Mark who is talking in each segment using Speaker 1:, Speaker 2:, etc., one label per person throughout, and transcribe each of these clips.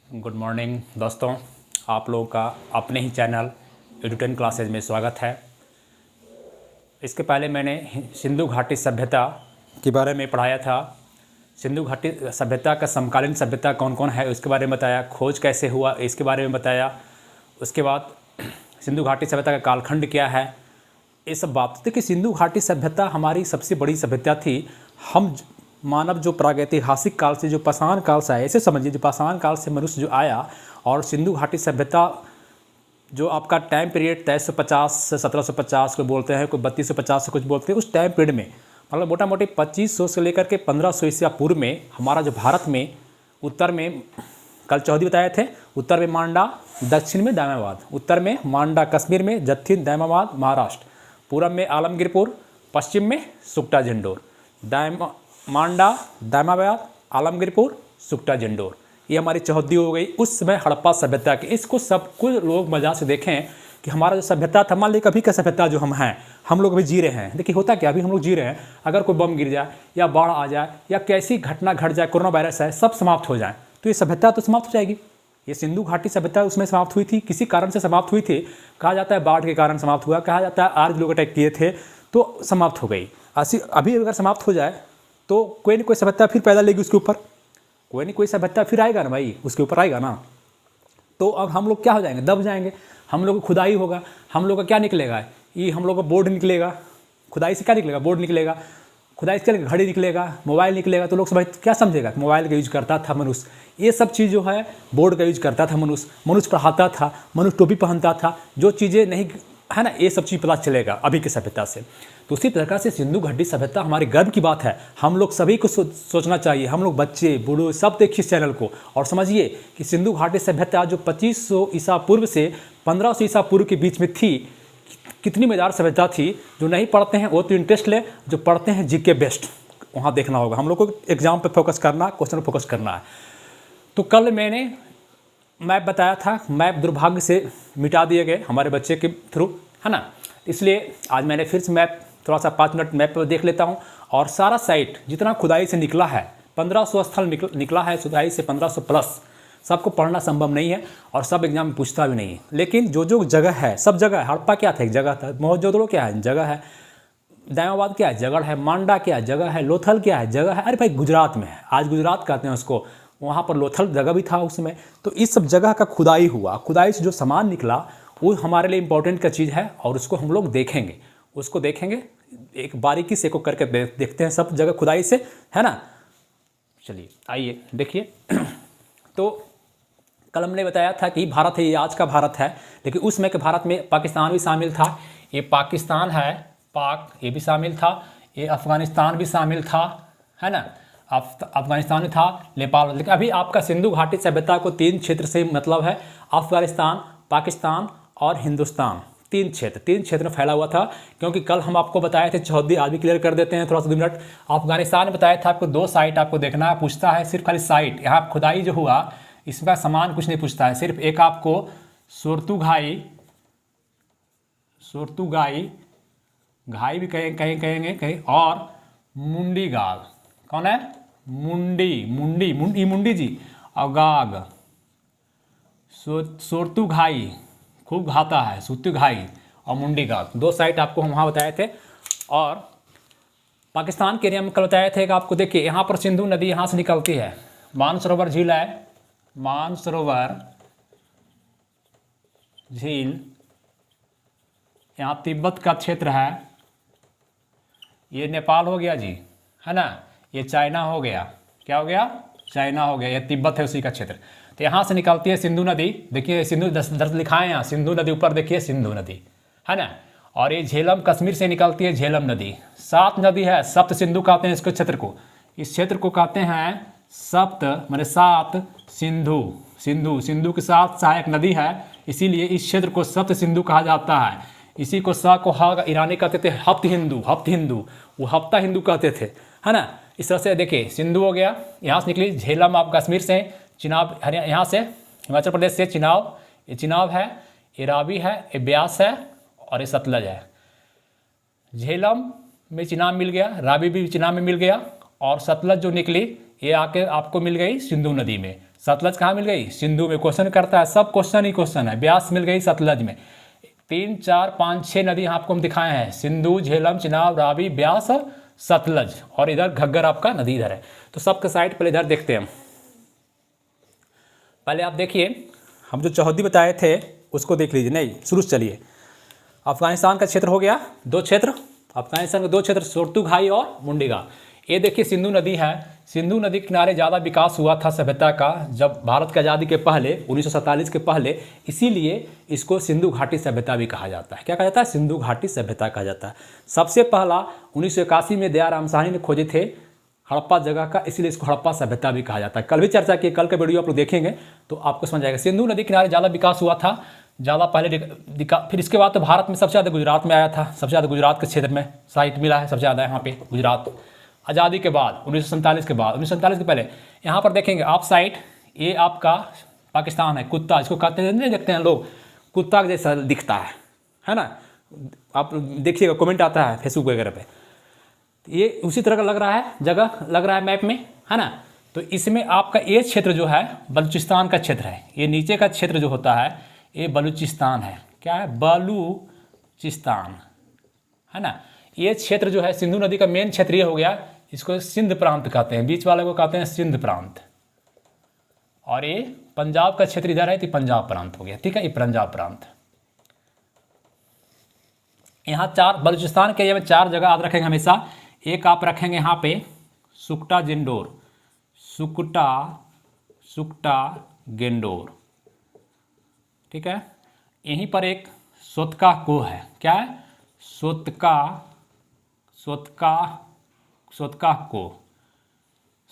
Speaker 1: Good morning दोस्तों, आप लोगों का अपने ही चैनल एडुटेन क्लासेज में स्वागत है। इसके पहले मैंने सिंधु घाटी सभ्यता के बारे में पढ़ाया था। सिंधु घाटी सभ्यता का समकालीन सभ्यता कौन कौन है उसके बारे में बताया, खोज कैसे हुआ इसके बारे में बताया। उसके बाद सिंधु घाटी सभ्यता का कालखंड क्या है, ये सब बात। देखिए, सिंधु घाटी सभ्यता हमारी सबसे बड़ी सभ्यता थी। हम मानव जो प्रागैतिहासिक काल से, जो पाषाण काल से आया, ऐसे समझिए जो पाषाण काल से मनुष्य जो आया, और सिंधु घाटी सभ्यता जो आपका टाइम पीरियड 2350 से 1750 को बोलते हैं, कोई 3250 से कुछ बोलते हैं, उस टाइम पीरियड में मतलब मोटा मोटी 2500 से लेकर के 1500 ईसा पूर्व में हमारा जो भारत में उत्तर में कल चौधरी बताए थे, उत्तर में मांडा, दक्षिण में दायमाबाद, उत्तर में मांडा कश्मीर में, दक्षिण दायमाबाद महाराष्ट्र, पूरब में आलमगीरपुर, पश्चिम में सुकटा झंडोर, मांडा, दायमाबाद, आलमगीरपुर, सुकटा झंडोर, ये हमारी चौहद्दी हो गई उस समय हड़प्पा सभ्यता की। इसको सब कुछ लोग मजा से देखें कि हमारा जो सभ्यता था, मान लीजिए कभी का सभ्यता जो हम हैं, हम लोग अभी जी रहे हैं। देखिए होता क्या, अभी हम लोग जी रहे हैं, अगर कोई बम गिर जाए या बाढ़ आ जाए या कैसी घटना घट जाए, कोरोना वायरस है, सब समाप्त हो जाए, तो ये सभ्यता तो समाप्त हो जाएगी। ये सिंधु घाटी सभ्यता उसमें समाप्त हुई थी, किसी कारण से समाप्त हुई थी। कहा जाता है बाढ़ के कारण समाप्त हुआ, कहा जाता है आर्य लोग अटैक किए थे तो समाप्त हो गई। अभी अगर समाप्त हो जाए तो कोई ना कोई सभ्यता फिर पैदा लेगी उसके ऊपर, कोई ना कोई सभ्यता फिर आएगा ना भाई, उसके ऊपर आएगा ना। तो अब हम लोग क्या हो जाएंगे, दब जाएंगे। हम लोग को खुदाई होगा, हम लोग का क्या निकलेगा, ये हम लोग का बोर्ड निकलेगा। खुदाई से क्या निकलेगा, बोर्ड निकलेगा। खुदाई से क्या निकलेगा, घड़ी निकलेगा, मोबाइल निकलेगा। तो लोग समझ क्या समझेगा, मोबाइल का यूज करता था मनुष्य, ये सब चीज़ जो है बोर्ड का यूज करता था मनुष्य, मनुष्य पढ़ाता था, मनुष्य टोपी पहनता था, जो चीज़ें नहीं है ना, ये सब चीज़ पता चलेगा अभी की सभ्यता से। तो उसी प्रकार से सिंधु घाटी सभ्यता हमारे गर्व की बात है। हम लोग सभी को सोचना चाहिए, हम लोग बच्चे बूढ़े सब देखिए इस चैनल को और समझिए कि सिंधु घाटी सभ्यता जो 2500 ईसा पूर्व से 1500 ईसा पूर्व के बीच में थी, कितनी मजेदार सभ्यता थी। जो नहीं पढ़ते हैं वो तो इंटरेस्ट ले, जो पढ़ते हैं जीके बेस्ट वहाँ देखना होगा। हम लोग को एग्जाम पे फोकस करना, क्वेश्चन फोकस करना है। तो कल मैंने मैप बताया था, मैप दुर्भाग्य से मिटा दिए गए हमारे बच्चे के थ्रू, है ना। इसलिए आज मैंने फिर से मैप थोड़ा सा 5 मिनट मैप पर देख लेता हूँ और सारा साइट जितना खुदाई से निकला है, 1500 स्थल निकला है खुदाई से, 1500 प्लस। सबको पढ़ना संभव नहीं है और सब एग्जाम में पूछता भी नहीं है, लेकिन जो जो जगह है, सब जगह है। हड़प्पा क्या था, एक जगह था। मोहनजोदड़ो क्या है, जगह है। दायमाबाद क्या है, जगह है। मांडा क्या है, जगह है। लोथल क्या है, जगह है। अरे भाई गुजरात में है, आज गुजरात कहते हैं उसको, वहाँ पर लोथल जगह भी था उसमें। तो इस सब जगह का खुदाई हुआ, खुदाई से जो सामान निकला वो हमारे लिए इम्पोर्टेंट का चीज़ है और उसको हम लोग देखेंगे, उसको देखेंगे एक बारीकी से को करके देखते हैं सब जगह खुदाई से, है ना। चलिए आइए देखिए। तो कल हमने बताया था कि भारत है, ये आज का भारत है, लेकिन उस समय के भारत में पाकिस्तान भी शामिल था। ये पाकिस्तान है, पाक, ये भी शामिल था। ये अफगानिस्तान भी शामिल था, है ना। अफगानिस्तान में था, नेपाल। लेकिन अभी आपका सिंधु घाटी सभ्यता को 3 क्षेत्र से मतलब है, अफगानिस्तान, पाकिस्तान और हिंदुस्तान। 3 क्षेत्र में फैला हुआ था। क्योंकि कल हम आपको बताए थे चौहद्दी, आज भी क्लियर कर देते हैं थोड़ा सा 2 मिनट। अफगानिस्तान में बताया था आपको 2 साइट आपको देखना है, पूछता है सिर्फ खाली साइट। यहाँ खुदाई जो हुआ इसका सामान कुछ नहीं पूछता है, सिर्फ एक आपको सोर्तुगाई घाई भी कहेंगे कहीं, और मुंडी गाल। कौन है, मुंडी जी, अगाग, सोर्तुगाई खूब घाता है, सोर्तुगाई और मुंडी गाल, 2 साइट आपको हम वहाँ बताए थे। और पाकिस्तान के एरिया में कल बताए थे कि आपको देखिए यहाँ पर सिंधु नदी यहाँ से निकलती है, मानसरोवर झील है, मानसरोवर झील, यहाँ तिब्बत का क्षेत्र है, ये नेपाल हो गया जी, है ना। ये चाइना हो गया, क्या हो गया, चाइना हो गया। ये तिब्बत है उसी का क्षेत्र। तो यहाँ से निकलती है सिंधु नदी, देखिए सिंधु दर्द लिखा है यहाँ, सिंधु नदी ऊपर देखिए, सिंधु नदी, है ना। और ये झेलम, कश्मीर से निकलती है झेलम नदी। 7 नदी है, सप्त सिंधु कहते हैं इसको क्षेत्र को, इस क्षेत्र को कहते हैं सप्त, माने 7 सिंधु। सिंधु के साथ सहायक नदी है, इसीलिए इस क्षेत्र को सप्त सिंधु कहा जाता है। इसी को सा को हा ईरानी कहते थे हफ्त हिंदू, वो हफ्ता हिंदू कहते थे, है ना। इस तरह से देखिए सिंधु हो गया, यहाँ से निकली। झेलम आप कश्मीर से, चिनाब हरियाणा, यहाँ से हिमाचल प्रदेश से चिनाब, ये चिनाब है, ये रावी है, ये ब्यास है और ये सतलज है। झेलम में चिनाब मिल गया, रावी भी चिनाब में मिल गया, और सतलज जो निकली ये आके आपको मिल गई सिंधु नदी में। सतलज कहाँ मिल गई? सिंधु में। क्वेश्चन करता है, सब क्वेश्चन ही क्वेश्चन है। ब्यास मिल गई सतलज में। 3 4 5 6 नदी आपको हम दिखाए हैं, सिंधु, झेलम, चिनाब, रावी, ब्यास और सतलज, और इधर घग्गर आपका नदी इधर है। तो सबके साइड पहले इधर देखते हैं हम। पहले आप देखिए, हम जो चौहद्दी बताए थे उसको देख लीजिए। नहीं, शुरू से चलिए। अफगानिस्तान का क्षेत्र हो गया 2 क्षेत्र, अफगानिस्तान के 2 क्षेत्र, सोर्तु घाई और मुंडिगा। ये देखिए सिंधु नदी है। सिंधु नदी के किनारे ज़्यादा विकास हुआ था सभ्यता का जब भारत की आज़ादी के पहले, 1947 के पहले, इसीलिए इसको सिंधु घाटी सभ्यता भी कहा जाता है। क्या कहा जाता है? सिंधु घाटी सभ्यता कहा जाता है। सबसे पहला 1981 में दयाराम साहनी ने खोजे थे हड़प्पा जगह का, इसीलिए इसको हड़प्पा सभ्यता भी कहा जाता है। कल भी चर्चा की, कल का वीडियो आप लोग देखेंगे तो आपको समझ आएगा। सिंधु नदी किनारे ज़्यादा विकास हुआ था, ज़्यादा पहले फिर इसके बाद तो भारत में सबसे ज़्यादा गुजरात में आया था। सबसे ज़्यादा गुजरात के क्षेत्र में साइट मिला है, सबसे ज़्यादा यहाँ पे गुजरात। आज़ादी के बाद 1947 के बाद, 1947 के पहले यहाँ पर देखेंगे आप साइट, ये आपका पाकिस्तान है। कुत्ता इसको कहते हैं, नहीं देखते हैं लोग, कुत्ता जैसा दिखता है ना? आप देखिएगा, कमेंट आता है फेसबुक वगैरह पे, ये उसी तरह का लग रहा है, जगह लग रहा है मैप में, है ना? तो इसमें आपका ये क्षेत्र जो है बलूचिस्तान का क्षेत्र है। ये नीचे का क्षेत्र जो होता है ये बलूचिस्तान है। क्या है? बलूचिस्तान, है ना? ये क्षेत्र जो है सिंधु नदी का मेन क्षेत्र ये हो गया, इसको सिंध प्रांत कहते हैं, बीच वाले को कहते हैं सिंध प्रांत। और ये पंजाब का क्षेत्र इधर है तो पंजाब प्रांत हो गया, ठीक है? ये पंजाब प्रांत। यहाँ 4 बलूचिस्तान के एरिया में 4 जगह याद रखेंगे हमेशा। एक आप रखेंगे यहाँ पे सुकटा जिंडोर, सुकटा गेंडोर, ठीक है? यहीं पर एक सोतका को है। क्या है?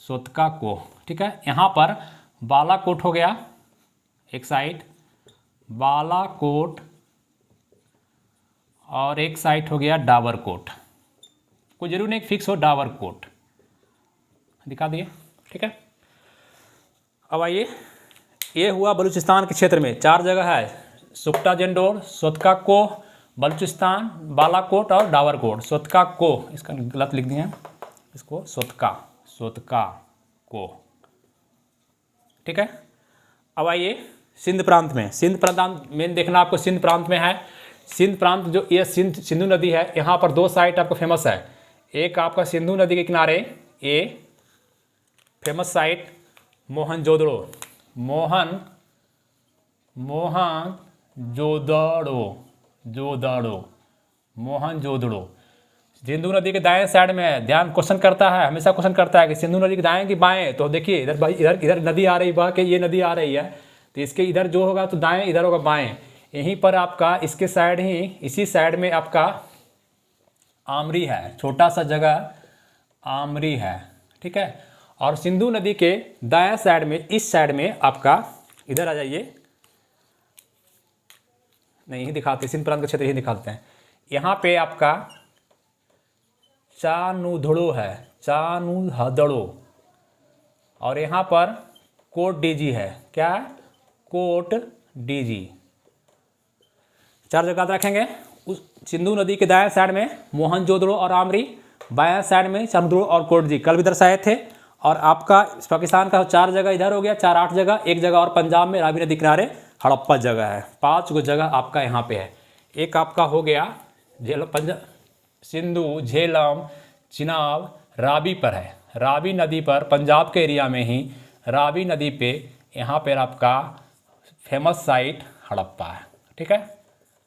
Speaker 1: सोतका को, ठीक है? यहाँ पर बालाकोट हो गया एक साइड, बालाकोट, और एक साइड हो गया डाबरकोट। कोई जरूर नहीं फिक्स हो, डाबरकोट दिखा दिए, ठीक है? अब आइए, ये हुआ बलूचिस्तान के क्षेत्र में 4 जगह है, सुकटा जेंडोर, सोतका को, बलूचिस्तान, बालाकोट और डाबरकोट। सोतका को, इसका गलत लिख दिए हैं, इसको सोतका को, ठीक है? अब आइए सिंध प्रांत में। सिंध प्रांत मेन देखना आपको, सिंध प्रांत में है। सिंध प्रांत जो ये सिंधु नदी है, यहाँ पर 2 साइट आपको फेमस है। एक आपका सिंधु नदी के किनारे ये फेमस साइट मोहनजोदड़ो, मोहनजोदड़ो सिंधु नदी के दाएं साइड में है। ध्यान, क्वेश्चन करता है, हमेशा क्वेश्चन करता है कि सिंधु नदी के दाएं कि बाएं। तो देखिए इधर भाई, इधर नदी आ रही बह के, ये नदी आ रही है, तो इसके इधर जो होगा तो दाएं, इधर होगा बाएं। यहीं पर आपका इसके साइड ही, इसी साइड में आपका आमरी है, छोटा सा जगह आमरी है, ठीक है? और सिंधु नदी के दाएं साइड में, इस साइड में आपका, इधर आ जाइए, नहीं ही दिखाते, सिंध प्रांत का क्षेत्र ही दिखाते हैं। यहाँ पे आपका चानुधड़ो है, चानुधड़ो, और यहाँ पर कोट डीजी है। क्या है? Coat DG. 4 जगह रखेंगे। उस सिंधु नदी के दाएं साइड में मोहनजोदड़ो और आमरी, बाएं साइड में चानुधड़ो और कोट डीजी, कल भी दर्शाए थे। और आपका पाकिस्तान का 4 जगह इधर हो गया, 4-8 जगह, एक जगह और पंजाब में रावी नदी किनारे हड़प्पा जगह है। 5 गो जगह आपका यहाँ पे है। एक आपका हो गया सिंधु, झेलम, चिनाब, रावी पर है। रावी नदी पर, पंजाब के एरिया में ही रावी नदी पे, यहाँ पर आपका फेमस साइट हड़प्पा है, ठीक है?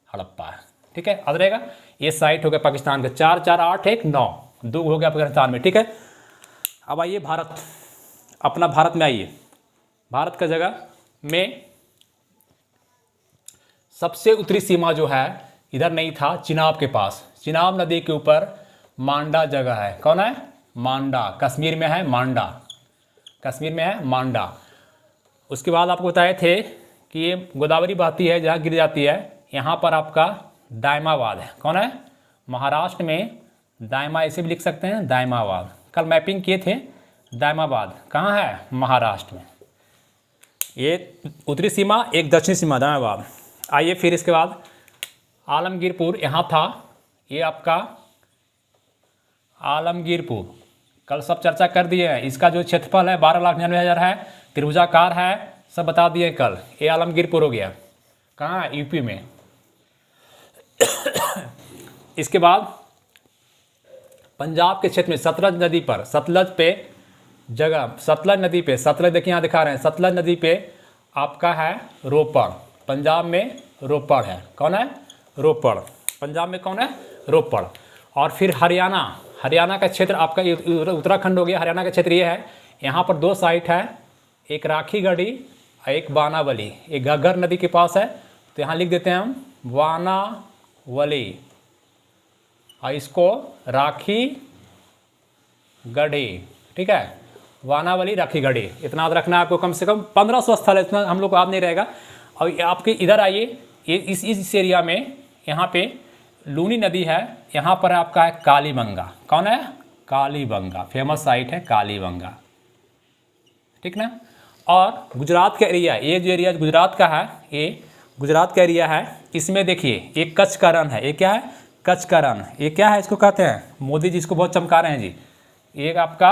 Speaker 1: हड़प्पा है, ठीक है? याद रहेगा। ये साइट हो गया पाकिस्तान का 4 4 8 1 9, 2 हो गया पाकिस्तान में, ठीक है? अब आइए भारत, अपना भारत में आइए। भारत का जगह में सबसे उत्तरी सीमा जो है इधर नहीं था, चिनाब के पास, चिनाब नदी के ऊपर मांडा जगह है। कौन है? मांडा, कश्मीर में है मांडा, कश्मीर में है मांडा। उसके बाद आपको बताए थे कि ये गोदावरी बहती है, जहाँ गिर जाती है, यहाँ पर आपका दायमाबाद है। कौन है? महाराष्ट्र में दायमा, ऐसे भी लिख सकते हैं दायमाबाद। कल मैपिंग किए थे, दायमाबाद कहाँ है? महाराष्ट्र में। ये उत्तरी सीमा, एक दक्षिणी सीमा दायमाबाद। आइए फिर इसके बाद आलमगीरपुर यहाँ था, ये आपका आलमगीरपुर, कल सब चर्चा कर दिए हैं। इसका जो क्षेत्रफल है 12,99,000 है। त्रिभुजाकार है, सब बता दिए कल। ये आलमगीरपुर हो गया, कहाँ है? यूपी में। इसके बाद पंजाब के क्षेत्र में सतलज नदी पर, सतलज पे जगह, सतलज नदी पे, सतलज देखिए यहाँ दिखा रहे हैं, सतलज नदी पे आपका है रोपड़। पंजाब में रोपड़ है। कौन है? रोपड़। पंजाब में कौन है? रोपड़। और फिर हरियाणा, हरियाणा का क्षेत्र आपका उत्तराखंड हो गया। हरियाणा का क्षेत्र ये है, यहाँ पर 2 साइट है, एक राखी गढ़ी और एक बानावली। ये घग्गर नदी के पास है, तो यहाँ लिख देते हैं हम बानावली, और इसको राखी गढ़ी। ठीक है, वानावली, राखी गढ़ी, इतना याद रखना है आपको। कम से कम 1500 स्थल है, इतना हम लोग को याद नहीं रहेगा। और आपके इधर आइए, ये इस एरिया में यहाँ पे लूनी नदी है, यहाँ पर आपका है कालीबंगा। कौन है? कालीबंगा, फेमस साइट है कालीबंगा। ठीक ना। और गुजरात का एरिया, ये जो एरिया गुजरात का है, ये गुजरात का एरिया है, इसमें देखिए एक कच्छ का रण है। ये क्या है? कच्छ का रण। ये क्या है? इसको कहते हैं, मोदी जी इसको बहुत चमका रहे हैं जी, एक आपका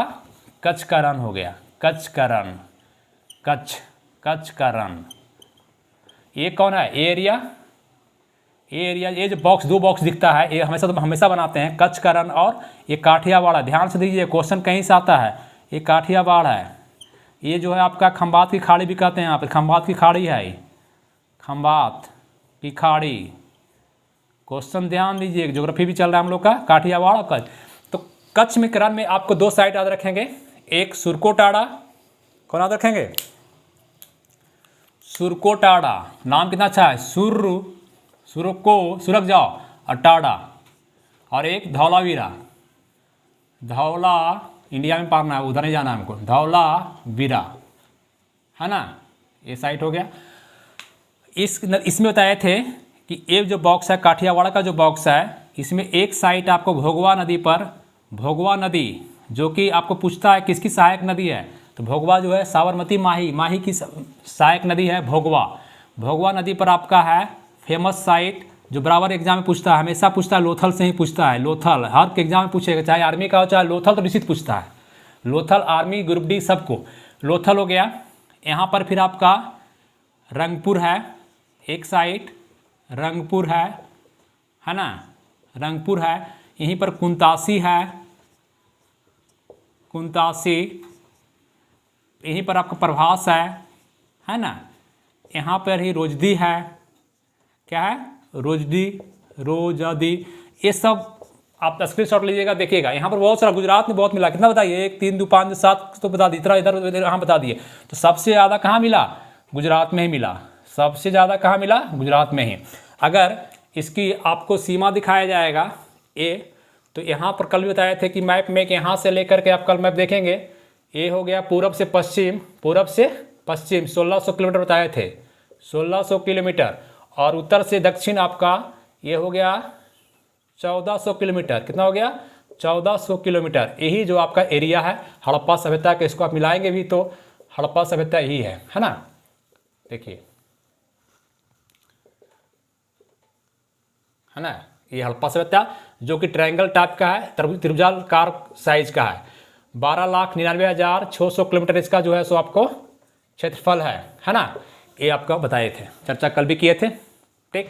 Speaker 1: कच्छ का रण हो गया, कच्छ का रण, कच्छ का रण। ये कौन है? ये एरिया, ये जो बॉक्स, 2 बॉक्स दिखता है, ये हमेशा बनाते हैं, कच्छ का रण और ये काठियावाड़। ध्यान से दीजिए, क्वेश्चन कहीं से आता है। ये काठियावाड़ है, ये जो है आपका खंबात की खाड़ी भी कहते हैं, यहाँ पर खंबात की खाड़ी है, ये खंबात की खाड़ी। क्वेश्चन ध्यान दीजिए, ज्योग्राफी भी चल रहा है हम लोग का, काठियावाड़ और कच्छ। तो कच्छ में रण में आपको 2 साइट याद रखेंगे, एक सुरकोटाड़ा। कौन याद रखेंगे? सुरकोटाड़ा। नाम कितना अच्छा है, सुरक जाओ और टाड़ा। और एक धौलावीरा, धौला इंडिया में पढ़ना है, उधर नहीं जाना हमको, धौलावीरा है ना। ये साइट हो गया। इसमें बताए थे कि ये जो बॉक्स है, काठियावाड़ का जो बॉक्स है, इसमें एक साइट आपको भोगवा नदी पर, भोगवा नदी जो कि आपको पूछता है किसकी सहायक नदी है, तो भोगवा जो है साबरमती माही की सहायक नदी है भोगवा। भोगवा नदी पर आपका है फेमस साइट, जो बराबर एग्जाम में पूछता है, हमेशा पूछता है, लोथल से ही पूछता है। लोथल हर एग्जाम में पूछेगा, चाहे आर्मी का हो चाहे लोथल, तो निश्चित पूछता है। लोथल आर्मी, ग्रुप डी, सबको लोथल हो गया। यहाँ पर फिर आपका रंगपुर है, एक साइट रंगपुर है ना, रंगपुर है। यहीं पर कुंतासी है, कुंतासी। यहीं पर आपका प्रभास है ना। यहाँ पर ही रोजदी है, क्या है? रोजदी। ये सब आप स्क्रीनशॉट लीजिएगा, देखिएगा। यहाँ पर बहुत सारा गुजरात में बहुत मिला। कितना बताइए? 1 3 2 5 7 तो बता दिए, इतना इधर यहाँ बता दिए। तो सबसे ज़्यादा कहाँ मिला? गुजरात में ही मिला। सबसे ज़्यादा कहाँ मिला? गुजरात में ही। अगर इसकी आपको सीमा दिखाया जाएगा ये, तो यहाँ पर कल भी बताए थे कि मैप में, कि यहाँ से लेकर के आप कल मैप देखेंगे, ये हो गया पूरब से पश्चिम, पूरब से पश्चिम 1600 किलोमीटर बताए थे, 1600 किलोमीटर। और उत्तर से दक्षिण आपका ये हो गया 1400 किलोमीटर। कितना हो गया? 1400 किलोमीटर। यही जो आपका एरिया है हड़प्पा सभ्यता के, इसको आप मिलाएंगे भी तो हड़प्पा सभ्यता यही है ना। देखिए, है ना, ये हड़प्पा सभ्यता जो कि ट्रायंगल टाइप का है, त्रिभुजाकार साइज का है। 12,99,600 किलोमीटर इसका जो है सो आपको क्षेत्रफल है ना। ये आपको बताए थे, चर्चा कल भी किए थे। ठीक।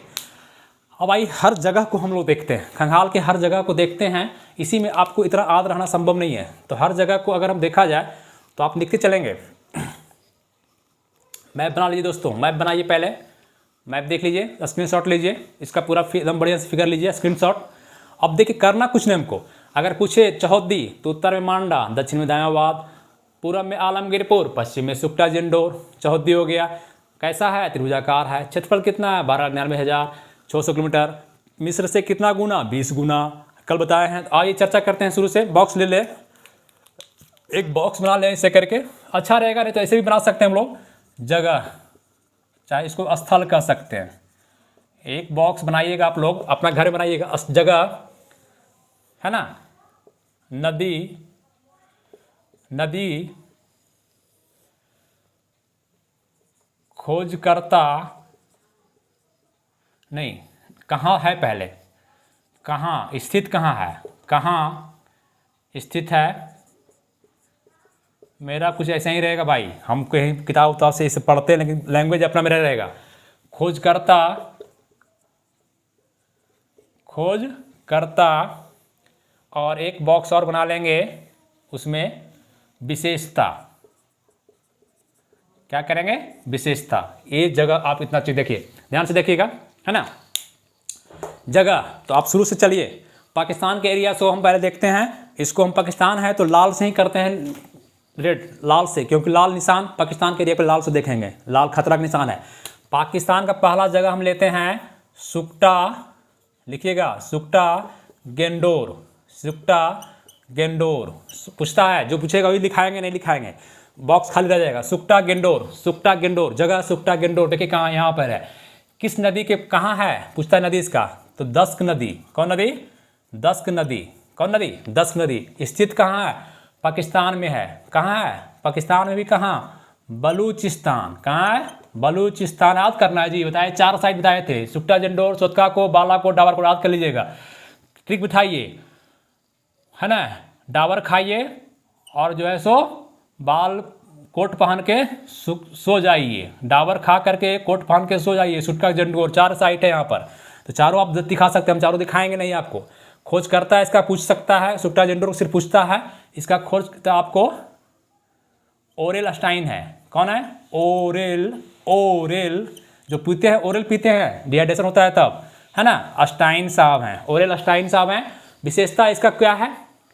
Speaker 1: अब आई हर जगह को हम लोग देखते हैं, खंगाल के हर जगह को देखते हैं। इसी में आपको इतना याद रहना संभव नहीं है, तो हर जगह को अगर हम देखा जाए तो आप लिखते चलेंगे। मैप बना लीजिए दोस्तों, मैप बनाइए, पहले मैप देख लीजिए, स्क्रीनशॉट लीजिए, इसका पूरा एकदम बढ़िया से फिगर लीजिए, स्क्रीनशॉट। अब देखिए, करना कुछ नहीं हमको। अगर पूछे चौहद्दी तो उत्तर में मांडा, दक्षिण में दायाबाद, पूरब में आलमगीरपुर, पश्चिम में सुकटा जिंडोर। चौहद्दी हो गया, कैसा है? त्रिभुजाकार है। क्षेत्रफल कितना है? 12,99,600 किलोमीटर। मिस्र से कितना गुना? 20 गुना, कल बताए हैं। आइए चर्चा करते हैं शुरू से। बॉक्स ले ले, एक बॉक्स बना लें ऐसे करके, अच्छा रहेगा। नहीं तो ऐसे भी बना सकते हैं हम लोग, जगह, चाहे इसको स्थल कह सकते हैं। एक बॉक्स बनाइएगा आप लोग, अपना घर बनाइएगा, जगह है ना। नदी, नदी खोजकर्ता, नहीं, कहाँ है पहले, कहाँ स्थित, कहाँ है, कहाँ स्थित है मेरा कुछ ऐसा ही रहेगा भाई, हम कहीं किताब उताब से इसे पढ़ते हैं लेकिन लैंग्वेज अपना मेरा रहेगा। खोजकर्ता और एक बॉक्स और बना लेंगे, उसमें विशेषता। क्या करेंगे? विशेषता। ये जगह आप इतना चीज देखिए, ध्यान से देखिएगा, है ना। जगह तो आप शुरू से चलिए, पाकिस्तान के एरिया को हम पहले देखते हैं। इसको हम पाकिस्तान है तो लाल से ही करते हैं, रेड लाल से, क्योंकि लाल निशान पाकिस्तान के एरिया पे लाल से देखेंगे, लाल खतरा का निशान है। पाकिस्तान का पहला जगह हम लेते हैं सुकटा, लिखिएगा सुकटा गेंडोर। सुकटा गेंडोर पूछता है, जो पूछेगा वही लिखाएंगे, नहीं लिखाएंगे बॉक्स खाली रह जाएगा। सुकटा गेंडोर, सुकटा गेंडोर, जगह सुकटा गेंडोर। देखिए कहाँ, यहाँ पर है। किस नदी के कहाँ है पूछता है, नदी इसका तो दस्क नदी। कौन नदी? दस्क नदी। कौन नदी? दस्क नदी। स्थित कहाँ है? पाकिस्तान में है। कहाँ है? पाकिस्तान में भी कहाँ? बलूचिस्तान। कहाँ है? बलूचिस्तान। याद करना है जी, बताए 4 साइड बताए थे, सुकटा गेंडोर, सोतका को, बालाकोट, डावर को याद कर लीजिएगा। ट्रिक बिठाइए, है ना। डावर खाइए और जो है सो बाल कोट पहन के सो जाइए। डाबर खा करके कोट पहन के सो जाइए। सुटका गेंडोर 4 साइट है यहाँ पर, तो चारों आप दिखा सकते हैं, हम चारों दिखाएंगे नहीं आपको। खोज करता है इसका पूछ सकता है, सुटका गेंडोर सिर्फ पूछता है। इसका खोज तो आपको ओरेल स्टाइन है। कौन है? ओरेल जो पीते हैं, ओरेल पीते हैं, डिहाइड्रेशन होता है तब, है ना। स्टाइन साहब हैं, ओरेल स्टाइन साहब हैं। विशेषता इसका क्या है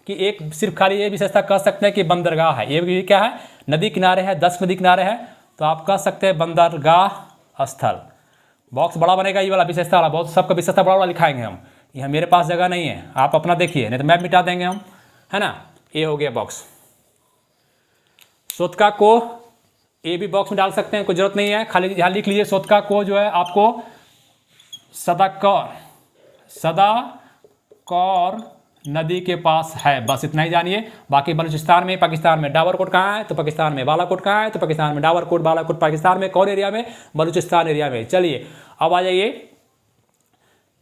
Speaker 1: कि एक सिर्फ खाली ये विशेषता कह सकते हैं कि बंदरगाह है। ये क्या है? नदी किनारे है, 10 नदी किनारे है, तो आप कह सकते हैं बंदरगाह स्थल। बॉक्स बड़ा बनेगा ये वाला विशेषता वाला, बहुत सबका विशेषता बड़ा वाला लिखाएंगे हम। यह मेरे पास जगह नहीं है, आप अपना देखिए, नहीं तो मैप मिटा देंगे हम, है ना। ये हो गया बॉक्स। सोतका को ये भी बॉक्स में डाल सकते हैं, कोई जरूरत नहीं है, खाली यहाँ लिख लीजिए। सोतका को जो है आपको सदाकौर नदी के पास है, बस इतना ही जानिए। बाकी बलूचिस्तान में, पाकिस्तान में। डावरकोट कहाँ है? तो पाकिस्तान में। बालाकोट कहाँ है? तो पाकिस्तान में। डावरकोट, बालाकोट पाकिस्तान में। कौन एरिया में? बलूचिस्तान एरिया में। चलिए अब आ जाइए,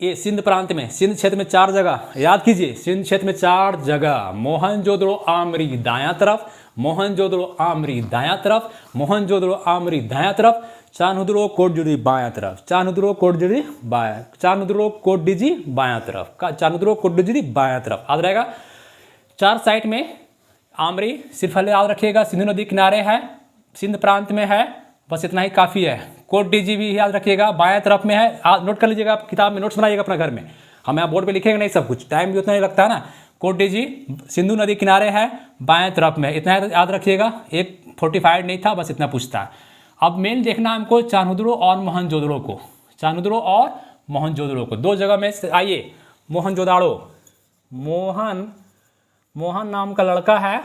Speaker 1: ये सिंध प्रांत में, सिंध क्षेत्र में 4 जगह याद कीजिए। सिंध क्षेत्र में 4 जगह, मोहनजोदड़ो आमरी दायां तरफ, मोहनजोदड़ो आमरी दायां तरफ, मोहनजोदड़ो आमरी दायां तरफ, चान्हुदरो कोटजुरी बायां तरफ, चान्हुदरो कोटजुरी बायां, चान्हुदरो कोटडिजी बायां तरफ, चान्हुदरो कोटडिजी बायां तरफ। याद रहेगा। 4 साइड में आमरी सिर्फ याद रखिएगा, सिंधु नदी किनारे है, सिंध प्रांत में है, बस इतना ही काफ़ी है। कोटडिजी भी याद रखिएगा, बायां तरफ में है। नोट कर लीजिएगा, आप किताब में नोट्स बनाइएगा अपना घर में, हम यहाँ बोर्ड पे लिखेंगे नहीं सब कुछ, टाइम भी उतना ही लगता है ना। कोटडिजी सिंधु नदी किनारे है, बाएं तरफ में, इतना याद रखिएगा। एक 45 नहीं था, बस इतना पूछता है। अब मेन देखना हमको चान्हुदरो और मोहनजोदड़ो को, चान्हुदरो और मोहनजोदड़ो को 2 जगह में आइए। मोहनजोदाड़ो, मोहन नाम का लड़का है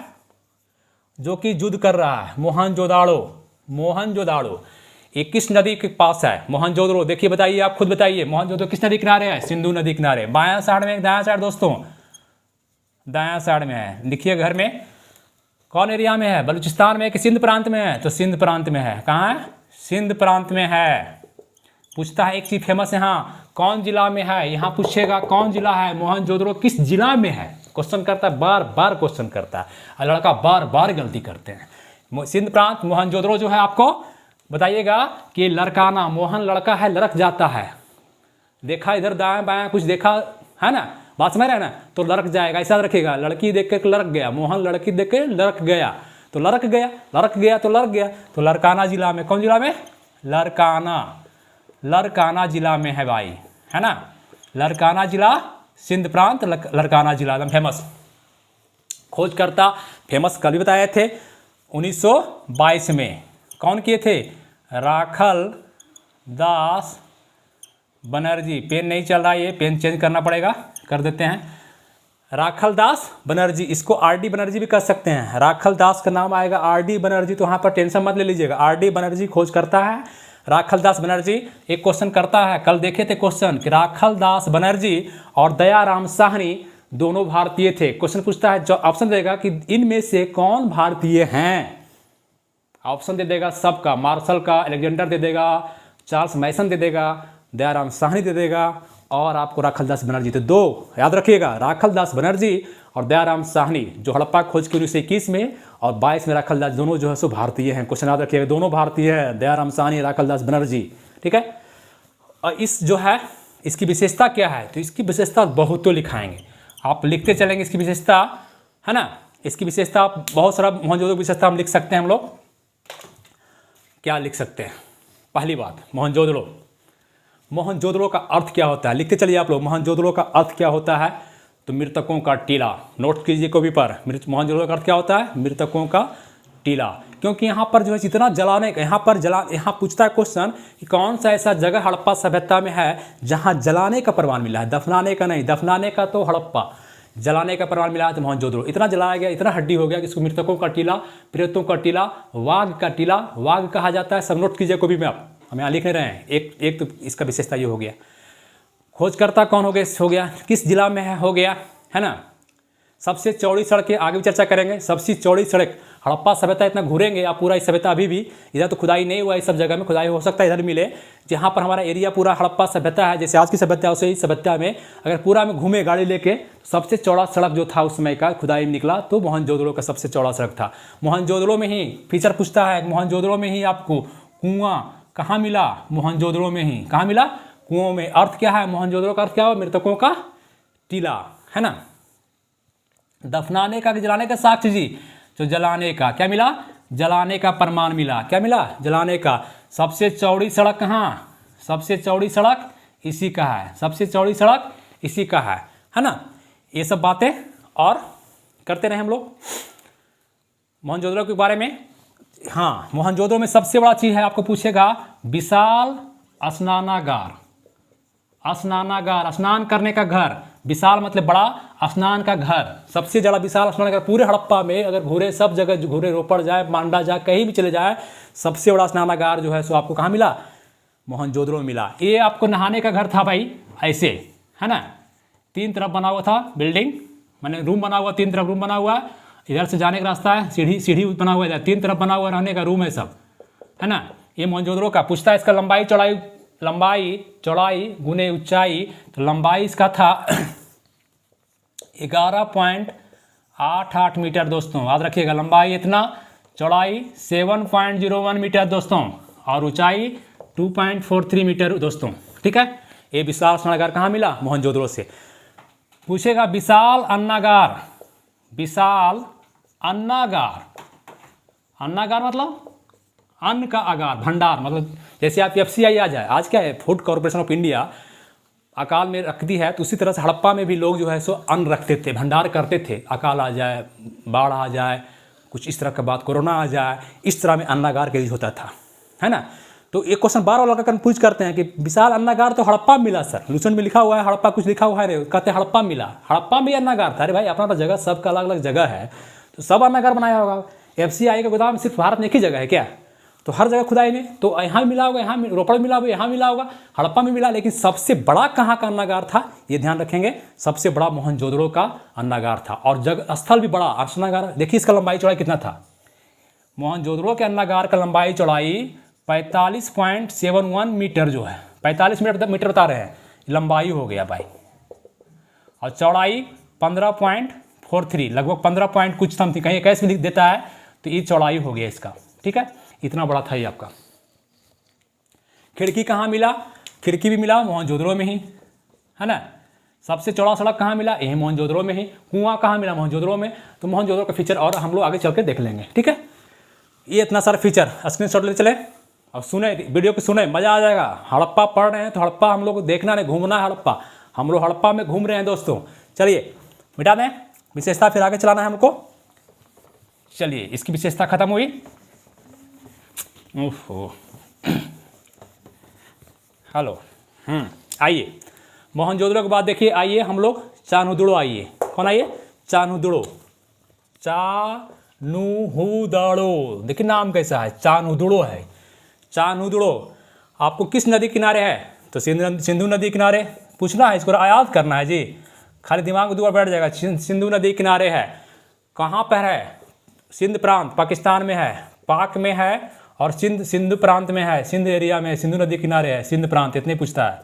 Speaker 1: जो कि युद्ध कर रहा है। मोहनजोदाड़ो ये किस नदी के पास है? मोहनजोदड़ो। देखिए बताइए, आप खुद बताइए, मोहनजोदड़ो किस नदी किनारे है? सिंधु नदी किनारे। बायां साइड में, दायां साइड दोस्तों, दायां साइड में है। लिखिए घर में, कौन एरिया में है? बलूचिस्तान में कि सिंध प्रांत में है? तो सिंध प्रांत में है। कहाँ है? सिंध प्रांत में है। पूछता है एक चीज फेमस है, हाँ कौन जिला में है? यहाँ पूछेगा कौन जिला है? मोहनजोदड़ो किस जिला में है? क्वेश्चन करता है, बार बार क्वेश्चन करता है, और लड़का बार बार गलती करते हैं। सिंध प्रांत, मोहनजोदड़ो जो है आपको बताइएगा कि लड़काना, मोहन लड़का है, लड़क जाता है। देखा इधर दाएं बाएं कुछ देखा है ना, बात समझ रहे हैं ना, तो लड़क जाएगा, ऐसा रखेगा। लड़की देख के लड़क गया, मोहन लड़की देख के लड़क गया, तो लड़क गया, लड़क गया तो लड़क गया। तो लड़काना जिला में, कौन जिला में? लड़काना जिला में है भाई, है ना। लड़काना जिला, सिंध प्रांत, लड़काना जिला एकदम फेमस। खोजकर्ता फेमस कल भी बताए थे 1922 में। कौन किए थे? राखल दास बनर्जी। पेन नहीं चल रहा है, ये पेन चेंज करना पड़ेगा, कर देते हैं। राखल दास बनर्जी, इसको आरडी बनर्जी भी कह सकते हैं। राखल दास का नाम आएगा आरडी बनर्जी, तो वहाँ पर टेंशन मत ले लीजिएगा। आरडी बनर्जी खोज करता है, राखल दास बनर्जी। एक क्वेश्चन करता है, कल देखे थे क्वेश्चन कि राखल दास बनर्जी और दयाराम साहनी दोनों भारतीय थे। क्वेश्चन पूछता है, जो ऑप्शन देगा कि इनमें से कौन भारतीय हैं। ऑप्शन दे देगा सबका, मार्शल का, अलेक्जेंडर दे देगा, चार्ल्स मैसन दे देगा, दयाराम साहनी दे देगा, और आपको राखल दास बनर्जी। तो 2 याद रखिएगा, राखल दास बनर्जी और दयाराम साहनी जो हड़प्पा खोज की 1921 में और 22 में राखलदास, दोनों जो है सो भारतीय हैं। क्वेश्चन याद रखिएगा, दोनों भारतीय हैं, दयाराम साहनी, राखलदास बनर्जी। ठीक है, और इस जो है इसकी विशेषता क्या है, तो इसकी विशेषता बहुत तो लिखाएंगे, आप लिखते चलेंगे इसकी विशेषता, है ना। इसकी विशेषता आप बहुत सारा मोहनजोदड़ो की विशेषता हम लिख सकते हैं। हम लोग क्या लिख सकते हैं? पहली बात, मोहनजोदड़ो। मोहनजोदड़ो का अर्थ क्या होता है, लिखते चलिए आप लोग। मोहनजोदड़ो का अर्थ क्या होता है, तो मृतकों का टीला। नोट कीजिए कॉपी पर, मोहनजोदड़ो का अर्थ क्या होता है, मृतकों का टीला। क्योंकि यहाँ पर जो है जितना जलाने का, यहाँ पूछता है क्वेश्चन कि कौन सा ऐसा जगह हड़प्पा सभ्यता में है जहाँ जलाने का प्रमाण मिला है, दफनाने का नहीं। दफनाने का तो हड़प्पा, जलाने का प्रमाण मिला है तो मोहनजोदड़ो। इतना जलाया गया, इतना हड्डी हो गया कि इसको मृतकों का टीला, प्रेतों का टीला, वाघ का टीला, वाघ कहा जाता है। सब नोट कीजिए कॉपी में, आप हम यहाँ लिख नहीं रहे हैं। एक तो इसका विशेषता ये हो गया। खोजकर्ता कौन हो गया, किस जिला में हो गया, है ना। सबसे चौड़ी सड़क के आगे भी चर्चा करेंगे। सबसे चौड़ी सड़क, हड़प्पा सभ्यता इतना घूरेंगे आप पूरा, इस सभ्यता अभी भी इधर तो खुदाई नहीं हुआ, इस सब जगह में खुदाई हो सकता है इधर मिले, जहाँ पर हमारा एरिया पूरा हड़प्पा सभ्यता है, जैसे आज की सभ्यता उसे ही सभ्यता में अगर पूरा में घूमे गाड़ी लेके, सबसे चौड़ा सड़क जो था उस समय का खुदाई में निकला तो मोहनजोदड़ो का सबसे चौड़ा सड़क था। मोहनजोदड़ो में ही फीचर पूछता है, मोहनजोदड़ो में ही आपको कुआं कहाँ मिला, मोहनजोदड़ो में ही कहाँ मिला, कुओं में। अर्थ क्या है मोहनजोदड़ो का, अर्थ क्या हो, मृतकों का टीला, है ना। दफनाने का कि जलाने का, साक्ष्य जी, तो जलाने का क्या मिला, जलाने का प्रमाण मिला। क्या मिला, जलाने का। सबसे चौड़ी सड़क कहाँ, सबसे चौड़ी सड़क इसी का है, सबसे चौड़ी सड़क इसी का है ना। ये सब बातें और करते रहे हम लोग मोहनजोदड़ो के बारे में। हाँ, मोहनजोदड़ो में सबसे बड़ा चीज़ है, आपको पूछेगा विशाल स्नानागार। स्नानागार, स्नान करने का घर, विशाल मतलब बड़ा, स्नान का घर, सबसे ज़्यादा विशाल स्नानागार पूरे हड़प्पा में। अगर घूरे सब जगह घूरे, रोपड़ जाए, मांडा जाए, कहीं भी चले जाए, सबसे बड़ा स्नानागार जो है सो आपको कहाँ मिला, मोहनजोदड़ो में मिला। ये आपको नहाने का घर था भाई, ऐसे, है ना। 3 तरफ बना हुआ था बिल्डिंग, मैंने रूम बना हुआ, 3 तरफ रूम बना हुआ। इधर से जाने का रास्ता है, सीढ़ी बना हुआ है, 3 तरफ बना हुआ रहने का रूम है सब, है ना। ये मोहनजोदड़ो का पूछता है। इसका लंबाई चौड़ाई गुने ऊंचाई, तो लंबाई इसका था 11.88 मीटर दोस्तों, याद रखिएगा। लंबाई इतना, चौड़ाई 7.01 मीटर दोस्तों, और ऊंचाई 2.43 मीटर दोस्तों। ठीक है, ये विशाल स्नानागार कहाँ मिला, मोहनजोदड़ो से। पूछेगा विशाल अन्नागार, विशाल अन्नागार, अन्नागार मतलब अन्न का आगार, भंडार, मतलब जैसे आप FCI आ जाए, आज क्या है, फूड कॉर्पोरेशन ऑफ इंडिया अकाल में रखती है, तो उसी तरह से हड़प्पा में भी लोग जो है सो अन्न रखते थे, भंडार करते थे। अकाल आ जाए, बाढ़ आ जाए, कुछ इस तरह का बात, कोरोना आ जाए, इस तरह में अन्नागार का यूज होता था, है ना। तो एक क्वेश्चन बार बार लगा पूछ करते हैं कि विशाल अन्नागार तो हड़प्पा में मिला सर, लूसन में लिखा हुआ है हड़प्पा, कुछ लिखा हुआ है नहीं, कहते हड़प्पा मिला, हड़प्पा में अन्नागार था। अरे भाई अपना जगह, सबका अलग अलग जगह है, तो सब अन्नागार बनाया होगा। FCI का गोदाम सिर्फ भारत में एक ही जगह है क्या, तो हर जगह खुदाई में, तो यहाँ मिला होगा, यहाँ रोपड़ मिला होगा, यहाँ मिला होगा, हड़प्पा में मिला। लेकिन सबसे बड़ा कहाँ का अन्नागार था, ये ध्यान रखेंगे, सबसे बड़ा मोहनजोदड़ो का अन्नागार था। और जगह स्थल भी बड़ा, अन्नागार देखिए इसका लंबाई चौड़ाई कितना था। मोहनजोदड़ो के अन्नागार का लंबाई चौड़ाई 45.71 मीटर जो है, 45 मीटर बता रहे हैं, लंबाई हो गया भाई, और चौड़ाई 15.43, लगभग 15 पॉइंट कुछ समथिंग, कहीं 21 में लिख देता है, तो ये चौड़ाई हो गया इसका। ठीक है, इतना बड़ा था ये आपका। खिड़की कहाँ मिला, खिड़की भी मिला मोहनजोदड़ो में ही, है ना। सबसे चौड़ा सड़क कहाँ मिला, यही मोहनजोदड़ो में ही। कुआं कहाँ मिला, मोहनजोदड़ो में। तो मोहनजोदड़ो का फीचर और हम लोग आगे चल के देख लेंगे। ठीक है, ये इतना सारा फीचर स्क्रीनशॉट ले चले और सुने, वीडियो को सुने, मज़ा आ जाएगा। हड़प्पा पढ़ रहे हैं तो हड़प्पा हम लोग को देखना नहीं, घूमना है हड़प्पा, हम लोग हड़प्पा में घूम रहे हैं दोस्तों। चलिए मिटा दें विशेषता, फिर आगे चलाना है हमको। चलिए, इसकी विशेषता खत्म हुई। ओहो, हेलो, आइए मोहनजोदड़ो के बाद देखिए, आइए हम लोग चान्हुदड़ो, आइए कौन, आइए चान्हुदड़ो, चान्हुदड़ो, देखिए नाम कैसा है, चान्हुदड़ो है। चान्हुदड़ो आपको किस नदी किनारे है, तो सिंधु नदी किनारे। पूछना है, इसको याद करना है जी, खाली दिमाग में दूर बैठ जाएगा। सिंधु नदी किनारे है, कहाँ पर है, सिंध प्रांत पाकिस्तान में है, पाक में है, और सिंध प्रांत में है, सिंध एरिया में, सिंधु नदी किनारे है, सिंध प्रांत, इतने पूछता है।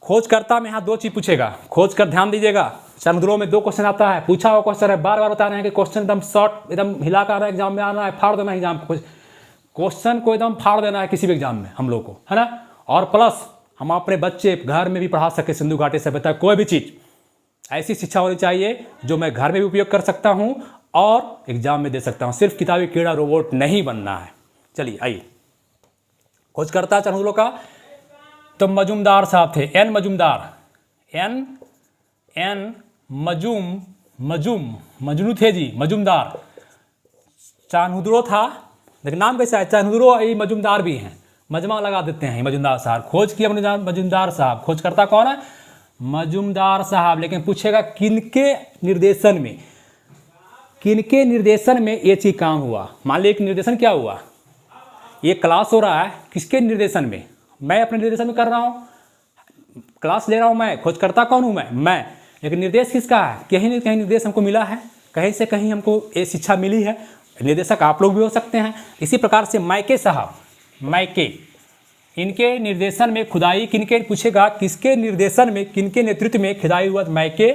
Speaker 1: खोजकर्ता में यहाँ 2 चीज़ पूछेगा, खोज कर ध्यान दीजिएगा। चंद्रों में 2 क्वेश्चन आता है, पूछा हुआ क्वेश्चन है, बार बार बता रहे हैं कि क्वेश्चन एकदम शॉर्ट, एकदम हिला कर एग्जाम में आना है, फाड़ देना एग्जाम को, क्वेश्चन को एकदम फाड़ देना है किसी भी एग्जाम में हम लोग को, है ना। और प्लस हम अपने बच्चे घर में भी पढ़ा सके सिंधु घाटी सभ्यता, कोई भी चीज़ ऐसी शिक्षा होनी चाहिए जो मैं घर में भी उपयोग कर सकता हूँ और एग्जाम में दे सकता हूँ। सिर्फ किताबी कीड़ा रोबोट नहीं बनना है। चलिए आइए, खोजकर्ता चंद्रों का तो मजूमदार साहब थे, एन मजूमदार, एन मजनू थे जी, मजूमदार। चान्हुद्रो था, लेकिन नाम कैसा है, चान्हुद्रो, ये मजूमदार भी हैं, मजमा लगा देते हैं मजूमदार साहब। खोज किया मजूमदार साहब, खोजकर्ता कौन है, मजूमदार साहब। लेकिन पूछेगा किनके निर्देशन में, किनके निर्देशन में ये चीज काम हुआ। मान लीजिए निर्देशन क्या हुआ, ये क्लास हो रहा है, किसके निर्देशन में, मैं अपने निर्देशन में कर रहा हूँ, क्लास ले रहा हूँ मैं, खोजकर्ता कौन हूँ मैं। लेकिन निर्देश किसका है, कहीं न कहीं निर्देश हमको मिला है, कहीं से कहीं हमको ये शिक्षा मिली है। निर्देशक आप लोग भी हो सकते हैं। इसी प्रकार से मायके साहब, मायके, इनके निर्देशन में खुदाई किनके, पूछेगा किसके निर्देशन में, किनके नेतृत्व में खुदाई हुआ, मायके।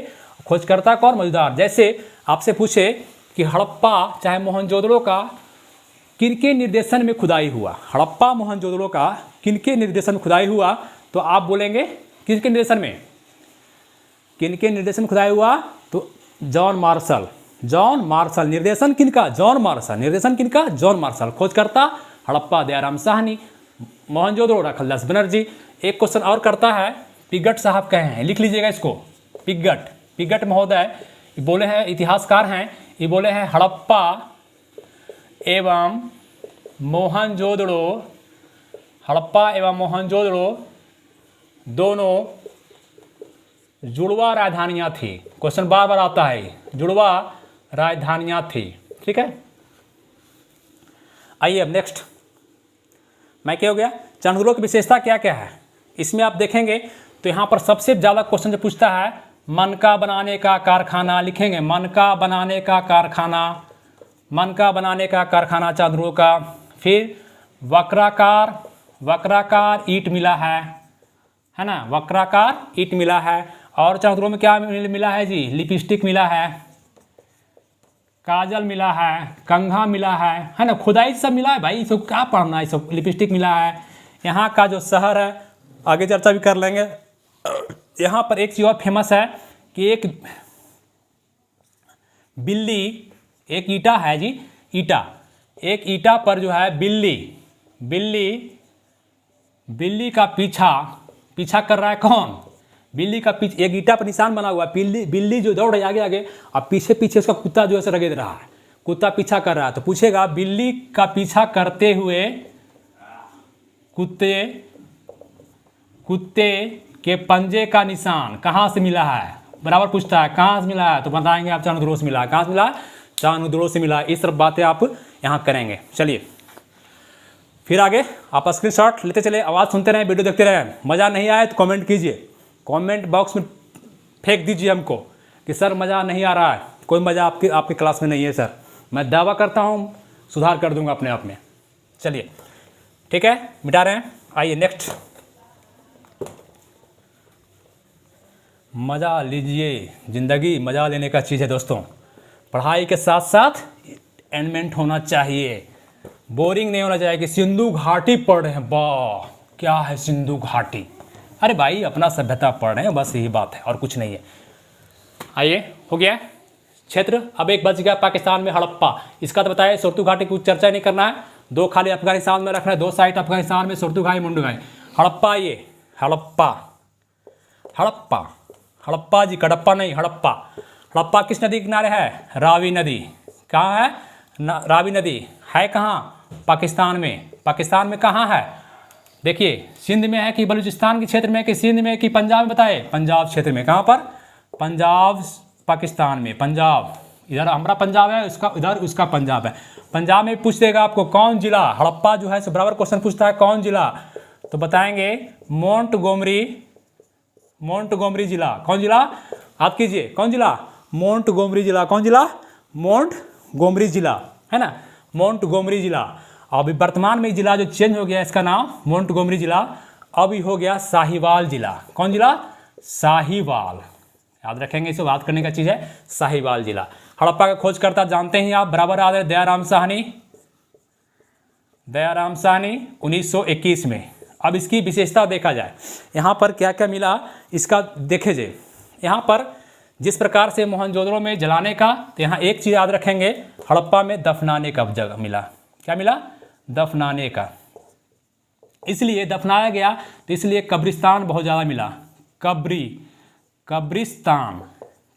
Speaker 1: खोजकर्ता कौन, मौजूदार। जैसे आपसे पूछे कि हड़प्पा चाहे मोहनजोदड़ो का किनके निर्देशन में खुदाई हुआ, हड़प्पा मोहनजोदड़ो का किनके निर्देशन में खुदाई हुआ, तो आप बोलेंगे किसके निर्देशन में, किनके निर्देशन में खुदाई हुआ, तो जॉन मार्शल, जॉन मार्शल। निर्देशन किनका, जॉन मार्शल, निर्देशन किनका, जॉन मार्शल। खोजकर्ता हड़प्पा दयाराम साहनी, मोहनजोदड़ो राखलदास बनर्जी। एक क्वेश्चन और करता है, पिगट साहब कहे हैं, लिख लीजिएगा इसको, पिगट महोदय बोले हैं, इतिहासकार हैं, ये बोले हैं हड़प्पा एवं मोहनजोदड़ो, हड़प्पा एवं मोहनजोदड़ो दोनों जुड़वा राजधानियाँ थी। क्वेश्चन बार बार आता है, जुड़वा राजधानियाँ थी, ठीक है। आइए अब नेक्स्ट, मैं क्या हो गया, चंद्रों की विशेषता क्या क्या है। इसमें आप देखेंगे तो यहाँ पर सबसे ज़्यादा क्वेश्चन जो पूछता है, मनका बनाने का कारखाना, लिखेंगे मनका बनाने का कारखाना, मनका बनाने का कारखाना चंद्रों का। फिर वक्राकार ईंट मिला है ना, वक्राकार ईंट मिला है। और चंद्रों में क्या मिला है जी, लिपस्टिक मिला है, काजल मिला है, कंघा मिला है ना, खुदाई सब मिला है भाई, सब क्या पढ़ना है, सब लिपस्टिक मिला है। यहाँ का जो शहर है, आगे चर्चा भी कर लेंगे। यहाँ पर एक चीज़ और फेमस है कि एक बिल्ली, एक ईटा है जी, ईटा, एक ईटा पर जो है बिल्ली का पीछा कर रहा है कौन, बिल्ली का पीछे, एक ईटा पर निशान बना हुआ है, बिल्ली जो दौड़ रही है आगे और पीछे उसका कुत्ता जो है रगेद रहा है, कुत्ता पीछा कर रहा है। तो पूछेगा बिल्ली का पीछा करते हुए कुत्ते के पंजे का निशान कहाँ से मिला है, बराबर पूछता है कहाँ से मिला है, तो बताएंगे आप चान्हुद्रो से मिला है। कहाँ से मिला है, चान्हुद्रो से मिला है। इस सब बातें आप यहाँ करेंगे। चलिए फिर आगे आप स्क्रीनशॉट लेते चले, आवाज़ सुनते रहें, वीडियो देखते रहें। मज़ा नहीं आए तो कमेंट कीजिए, कमेंट बॉक्स में फेंक दीजिए हमको कि सर मज़ा नहीं आ रहा है। कोई मज़ा आपकी क्लास में नहीं है सर, मैं दावा करता हूँ सुधार कर दूंगा अपने आप में। चलिए ठीक है, मिटा रहे हैं। आइए नेक्स्ट, मज़ा लीजिए, ज़िंदगी मज़ा लेने का चीज़ है दोस्तों। पढ़ाई के साथ साथ एंटरटेनमेंट होना चाहिए, बोरिंग नहीं होना चाहिए कि सिंधु घाटी पढ़ रहे हैं, वाह क्या है सिंधु घाटी, अरे भाई अपना सभ्यता पढ़ रहे हैं, बस यही बात है और कुछ नहीं है। आइए हो गया क्षेत्र। अब एक बच गया पाकिस्तान में हड़प्पा, इसका तो बताया सुरतु घाटी की कुछ चर्चा नहीं करना है, 2 खाली अफगानिस्तान में रखना है, 2 साइड अफगानिस्तान में, सुरतु घाटी मुंडू घाटी। हड़प्पा, ये हड़प्पा जी, कडप्पा नहीं, हड़प्पा। हड़प्पा किस नदी के किनारे है, रावी नदी। कहाँ है, रावी नदी है कहाँ, पाकिस्तान में। पाकिस्तान में कहाँ है, देखिए सिंध में है कि बलूचिस्तान के क्षेत्र में कि सिंध में कि पंजाब में, बताए पंजाब क्षेत्र में। कहाँ पर, पंजाब पाकिस्तान में, पंजाब, इधर हमारा पंजाब है, उसका इधर उसका पंजाब है। पंजाब में पूछ देगा आपको कौन जिला, हड़प्पा जो है बराबर क्वेश्चन पूछता है कौन जिला, तो बताएंगे मोंटगोमरी जिला। कौन जिला, आप कीजिए कौन जिला, मोंटगोमरी जिला। कौन जिला, मोंटगोमरी जिला, है ना, मोंटगोमरी जिला। अभी वर्तमान में जिला जो चेंज हो गया, इसका नाम मोंटगोमरी जिला, अभी हो गया साहिवाल जिला। कौन जिला, साहिवाल, याद रखेंगे, इसे बात करने का चीज़ है साहिवाल जिला। हड़प्पा का खोजकर्ता जानते हैं आप, बराबर याद है, दयाराम साहनी। दयाराम साहनी 1921 में। अब इसकी विशेषता देखा जाए, यहाँ पर क्या क्या मिला इसका देखे जे। यहाँ पर जिस प्रकार से मोहनजोदड़ो में जलाने का, तो यहाँ एक चीज़ याद रखेंगे, हड़प्पा में दफनाने का जगह मिला। क्या मिला? दफनाने का। इसलिए दफनाया गया तो इसलिए कब्रिस्तान बहुत ज़्यादा मिला। कब्रिस्तान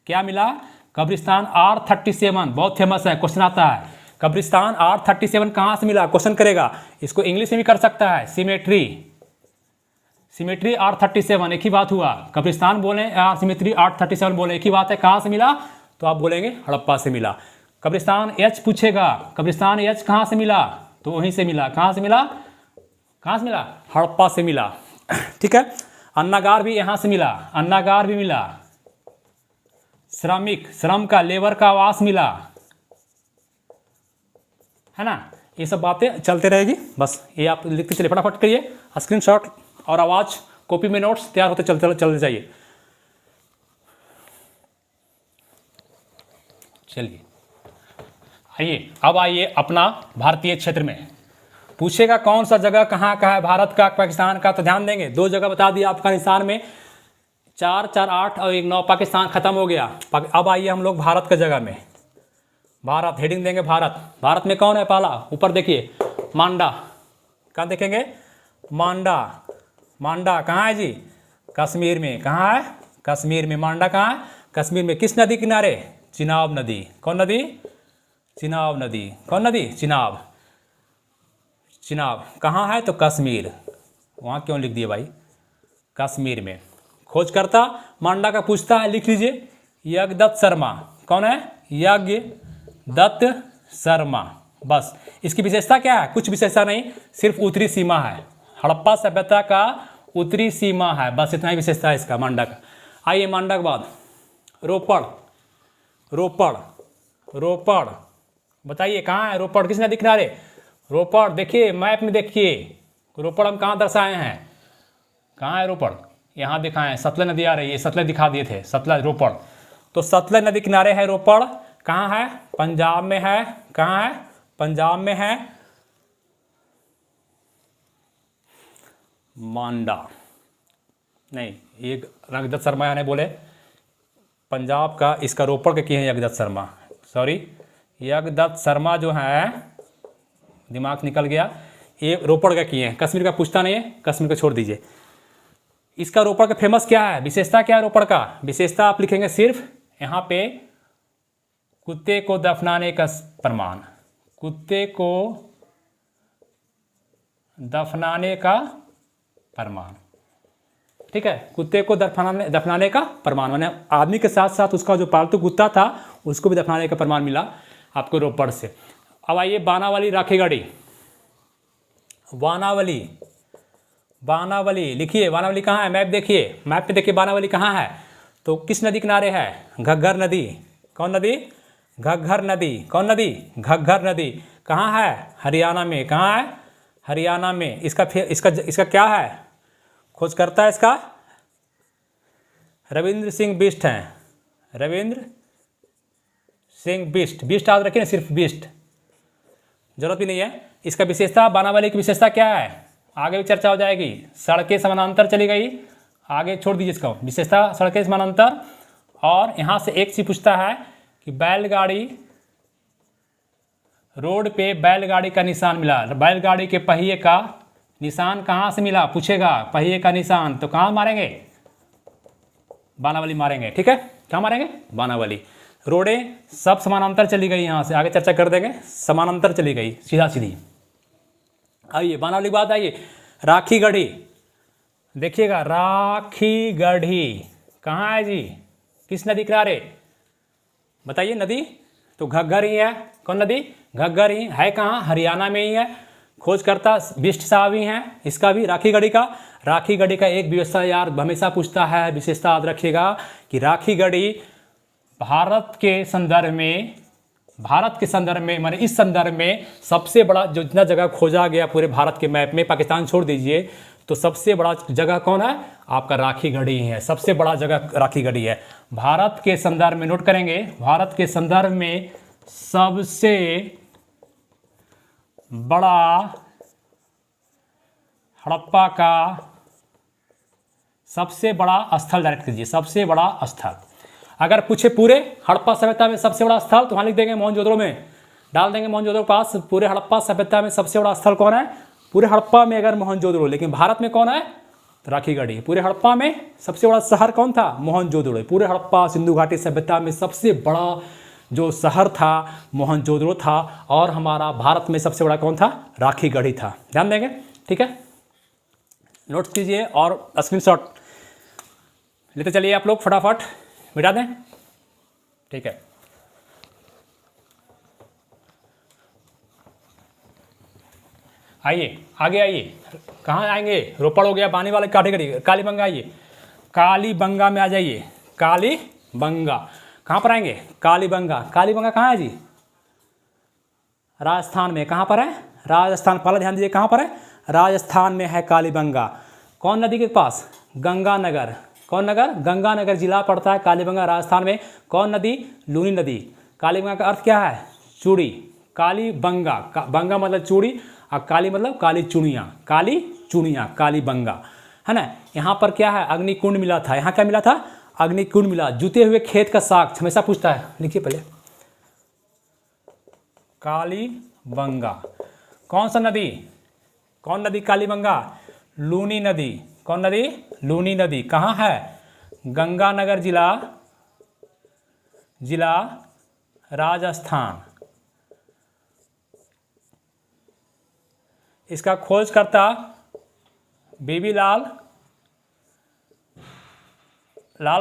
Speaker 1: क्या मिला? कब्रिस्तान R37 बहुत फेमस है, क्वेश्चन आता है। कब्रिस्तान R37 कहाँ से मिला? क्वेश्चन करेगा, इसको इंग्लिश में भी कर सकता है। सिमेट्री R37, एक ही बात हुआ। कब्रिस्तान बोले सिमेट्री R37 बोले, एक ही बात है। कहाँ से मिला? तो आप बोलेंगे हड़प्पा से मिला। कब्रिस्तान H पूछेगा, कब्रिस्तान H कहाँ से मिला? तो वहीं से मिला। कहाँ से मिला? कहाँ से मिला? हड़प्पा से मिला। ठीक है। अन्नागार भी यहाँ से मिला, अन्नागार भी मिला। श्रम का, लेबर का आवास मिला, है ना। ये सब बातें चलते रहेगी, बस ये आप लिखते चलिए, फटाफट करिए, स्क्रीनशॉट और आवाज़ कॉपी में नोट्स तैयार होते चलते जाइए। चलिए आइए, अब आइए अपना भारतीय क्षेत्र में। पूछेगा कौन सा जगह कहाँ का है, भारत का, पाकिस्तान का, तो ध्यान देंगे। 2 जगह बता दिया अफगानिस्तान में, 4, 4, 8 और 1, 9। पाकिस्तान खत्म हो गया। अब आइए हम लोग भारत का जगह में। भारत, हेडिंग देंगे भारत। भारत में कौन है पहला? ऊपर देखिए, मांडा। कहाँ देखेंगे? मांडा कहाँ है जी? कश्मीर में। कहाँ है? कश्मीर में। मांडा कहाँ है? कश्मीर में। किस नदी किनारे? चिनाब नदी। कौन नदी? चिनाब नदी। कौन नदी? चिनाब। कहाँ है? तो कश्मीर। वहाँ क्यों लिख दिए भाई? कश्मीर में। खोजकर्ता मांडा का पूछता है, लिख लीजिए, यज्ञदत्त शर्मा। कौन है? यज्ञदत्त शर्मा। बस इसकी विशेषता क्या है? कुछ विशेषता नहीं, सिर्फ उत्तरी सीमा है। हड़प्पा सभ्यता का उत्तरी सीमा है, बस इतना ही विशेषता है इसका, मांडा का। आइए मांडा के बाद रोपड़। बताइए कहाँ है रोपड़? किस नदी किनारे? रोपड़ देखिए, मैप में देखिए, रोपड़ हम कहाँ दर्शाए हैं? कहाँ है रोपड़? यहाँ दिखाएं, सतलज नदी आ रही है, सतलज दिखा दिए थे, सतलज, रोपड़। तो सतलज नदी किनारे है रोपड़। कहाँ है? पंजाब में है। कहाँ है? पंजाब में है। मांडा नहीं, ये यज्ञदत्त शर्मा ने बोले पंजाब का, इसका रोपड़ के किए हैं यज्ञदत्त शर्मा। सॉरी, यज्ञदत्त शर्मा जो है, दिमाग निकल गया, ये रोपड़ का किए हैं। कश्मीर का पूछता नहीं है, कश्मीर का छोड़ दीजिए। इसका रोपड़ का फेमस क्या है? विशेषता क्या है रोपड़ का? विशेषता आप लिखेंगे सिर्फ यहाँ पे, कुत्ते को दफनाने का प्रमाण। कुत्ते को दफनाने का प्रमाण। ठीक है, कुत्ते को दफनाने का प्रमाण, माने आदमी के साथ साथ उसका जो पालतू कुत्ता था उसको भी दफनाने का प्रमाण मिला आपको रोपड़ से। अब आइए बानावाली राखीगढ़ी। बानावाली लिखिए, बानावाली कहाँ है? मैप देखिए, मैप पे देखिए बानावाली कहाँ है। तो किस नदी किनारे है? घग्गर नदी। कौन नदी? घग्गर नदी। कौन नदी? घग्गर नदी। कहाँ है? हरियाणा में। कहाँ है? हरियाणा में। इसका क्या है? खोजकर्ता है इसका रविंद्र सिंह बिष्ट हैं। रविंद्र सिंह बिष्ट। बिष्ट याद रखिए ना, सिर्फ बिष्ट, जरूरत भी नहीं है। इसका विशेषता, बानावाली की विशेषता क्या है? आगे भी चर्चा हो जाएगी। सड़कें समानांतर चली गई, आगे छोड़ दीजिए इसको। विशेषता सड़कें समानांतर। और यहाँ से एक चीज पूछता है कि बैलगाड़ी, रोड पे बैलगाड़ी का निशान मिला। बैलगाड़ी के पहिए का निशान कहाँ से मिला? पूछेगा पहिए का निशान, तो कहाँ मारेंगे? बानावाली मारेंगे। ठीक है, कहाँ मारेंगे? बानावाली। रोडें सब समानांतर चली गई, यहाँ से आगे चर्चा कर देंगे। समानांतर चली गई, सीधा सीधी। आइए बानावाली बात, आइए राखीगढ़ी। देखिएगा राखीगढ़ी कहाँ है जी? किस नदी किनारे? बताइए नदी। तो घग्गर ही है। कौन नदी? घग्गर ही है। कहाँ? हरियाणा में ही है। खोजकर्ता बिष्ट साहब ही हैं। इसका भी राखीगढ़ी का एक विशेषता यार हमेशा पूछता है, विशेषता याद रखिएगा कि राखीगढ़ी भारत के संदर्भ में माने इस संदर्भ में सबसे बड़ा जो जितना जगह खोजा गया पूरे भारत के मैप में, पाकिस्तान छोड़ दीजिए, तो सबसे बड़ा जगह कौन है? आपका राखीगढ़ी है, सबसे बड़ा जगह राखीगढ़ी है। भारत के संदर्भ में नोट करेंगे, भारत के संदर्भ में सबसे बड़ा हड़प्पा का सबसे बड़ा स्थल डायरेक्ट कीजिए, सबसे बड़ा स्थल। अगर पूछे पूरे हड़प्पा सभ्यता में सबसे बड़ा स्थल, तो वहाँ लिख देंगे मोहनजोदड़ो में, डाल देंगे मोहनजोदड़ो के पास पूरे हड़प्पा सभ्यता में सबसे बड़ा स्थल कौन है? पूरे हड़प्पा में अगर मोहनजोदड़ो, लेकिन भारत में कौन है? तो राखीगढ़ी। पूरे हड़प्पा में सबसे बड़ा शहर कौन था? मोहनजोदड़ो। पूरे हड़प्पा सिंधु घाटी सभ्यता में सबसे बड़ा जो शहर था मोहनजोदड़ो था, और हमारा भारत में सबसे बड़ा कौन था? राखीगढ़ी था। ध्यान देंगे, ठीक है, नोट कीजिए और स्क्रीनशॉट लेते चलिए आप लोग, फटाफट मिटा दें, ठीक है। आइए आगे आइए, कहाँ आएंगे? रोपड़ हो गया, बानी वाले काठीगढ़ी, कालीबंगा आइए, कालीबंगा में आ जाइए। कालीबंगा कहाँ पर आएंगे? कालीबंगा। कालीबंगा कहाँ है जी? राजस्थान में। कहाँ पर है? राजस्थान। पहले ध्यान दीजिए, कहाँ पर है? राजस्थान में है कालीबंगा। कौन नदी के पास? गंगानगर। कौन नगर? गंगानगर जिला पड़ता है कालीबंगा, राजस्थान में। कौन नदी? लूनी नदी। कालीबंगा का अर्थ क्या है? चूड़ी। कालीबंगा, बंगा मतलब चूड़ी, और काली मतलब काली चूड़ियाँ, काली चूड़ियाँ, कालीबंगा, है ना। यहाँ पर क्या है? अग्निकुंड मिला था। यहाँ क्या मिला था? अग्निकुंड मिला। जुते हुए खेत का साक्ष्य हमेशा पूछता है, लिखिए पहले। कालीबंगा कौन सा नदी? कौन नदी? कालीबंगा, लूनी नदी। कौन नदी? लूनी नदी। कहाँ है? गंगानगर जिला राजस्थान। इसका खोजकर्ता बीबी लाल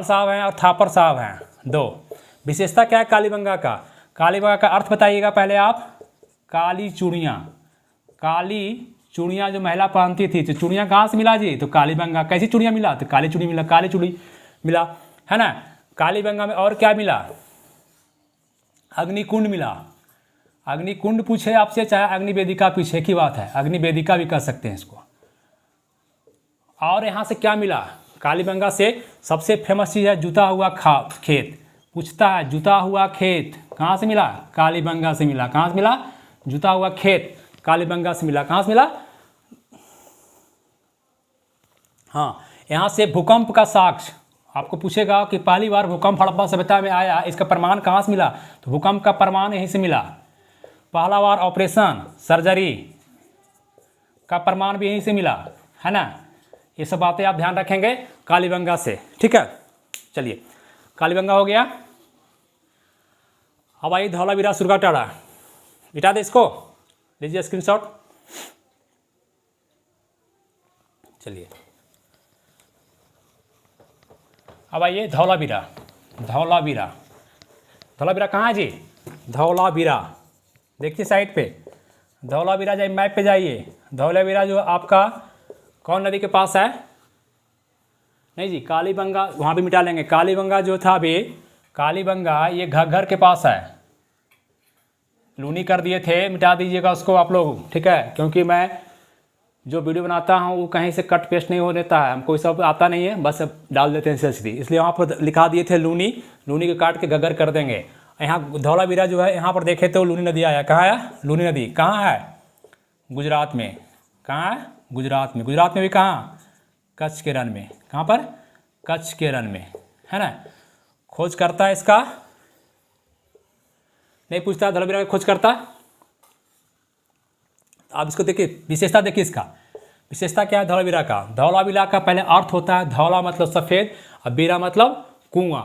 Speaker 1: साहब हैं और थापर साहब हैं, दो। विशेषता क्या है कालीबंगा का? कालीबंगा का अर्थ बताइएगा पहले आप। काली चूड़ियाँ। काली चूड़ियाँ जो महिला पहनती थी, तो चूड़ियाँ कहाँ से मिला जी? तो कालीबंगा। कैसी चूड़ियाँ मिला? तो काली चूड़ी मिला, काली चूड़ी मिला, है ना। कालीबंगा में और क्या मिला? अग्निकुंड मिला। अग्निकुंड पूछे आपसे, चाहे अग्निवेदिका पूछे, की बात है, अग्निवेदिका भी कह सकते हैं इसको। और यहाँ से क्या मिला? कालीबंगा से सबसे फेमस चीज़ है जुता हुआ खेत। पूछता है जुता हुआ खेत कहाँ से मिला? कालीबंगा से मिला। कहाँ से मिला? जुता हुआ खेत कालीबंगा से मिला। कहाँ से मिला? हाँ, यहाँ से भूकंप का साक्ष्य आपको पूछेगा कि पहली बार भूकंप हड़प्पा सभ्यता में आया, इसका प्रमाण कहाँ से मिला? तो भूकंप का प्रमाण यहीं से मिला। पहला बार ऑपरेशन सर्जरी का प्रमाण भी यहीं से मिला, है ना। ये सब बातें आप ध्यान रखेंगे कालीबंगा से, ठीक है। चलिए, कालीबंगा हो गया। अब आइए धौलावीरा सुरगाटाड़ा, मिटा दे इसको, लीजिए स्क्रीनशॉट। चलिए, अब आइए धौलावीरा। धौलावीरा कहाँ है जी? धौलावीरा देखिए साइड पे, धौलावीरा जाइए, मैप पे जाइए। धौलावीरा जो आपका कौन नदी के पास है? नहीं जी, कालीबंगा वहाँ भी मिटा लेंगे। कालीबंगा जो था अभी, कालीबंगा ये घग्गर के पास है। लूनी कर दिए थे, मिटा दीजिएगा उसको आप लोग, ठीक है, क्योंकि मैं जो वीडियो बनाता हूँ वो कहीं से कट पेस्ट नहीं हो देता है, हमको सब आता नहीं है, बस डाल देते हैं सीधी, इसलिए वहाँ पर लिखा दिए थे लूनी। लूनी के काट के घग्गर कर देंगे। यहाँ धौलावीरा जो है, यहाँ पर देखे तो लूनी नदी आया। कहाँ आया? लूनी नदी कहाँ है? गुजरात में। कहाँ है? गुजरात में। गुजरात में भी कहाँ? कच्छ के रण में। कहाँ पर? कच्छ के रण में, है ना। खोज करता है इसका नहीं पूछता, धौलावीरा का खोज करता। आप इसको देखिए, विशेषता देखिए इसका। विशेषता क्या है धौलावीरा का? धौलावीरा का पहले अर्थ होता है, धौला मतलब सफ़ेद और वीरा मतलब कुआं।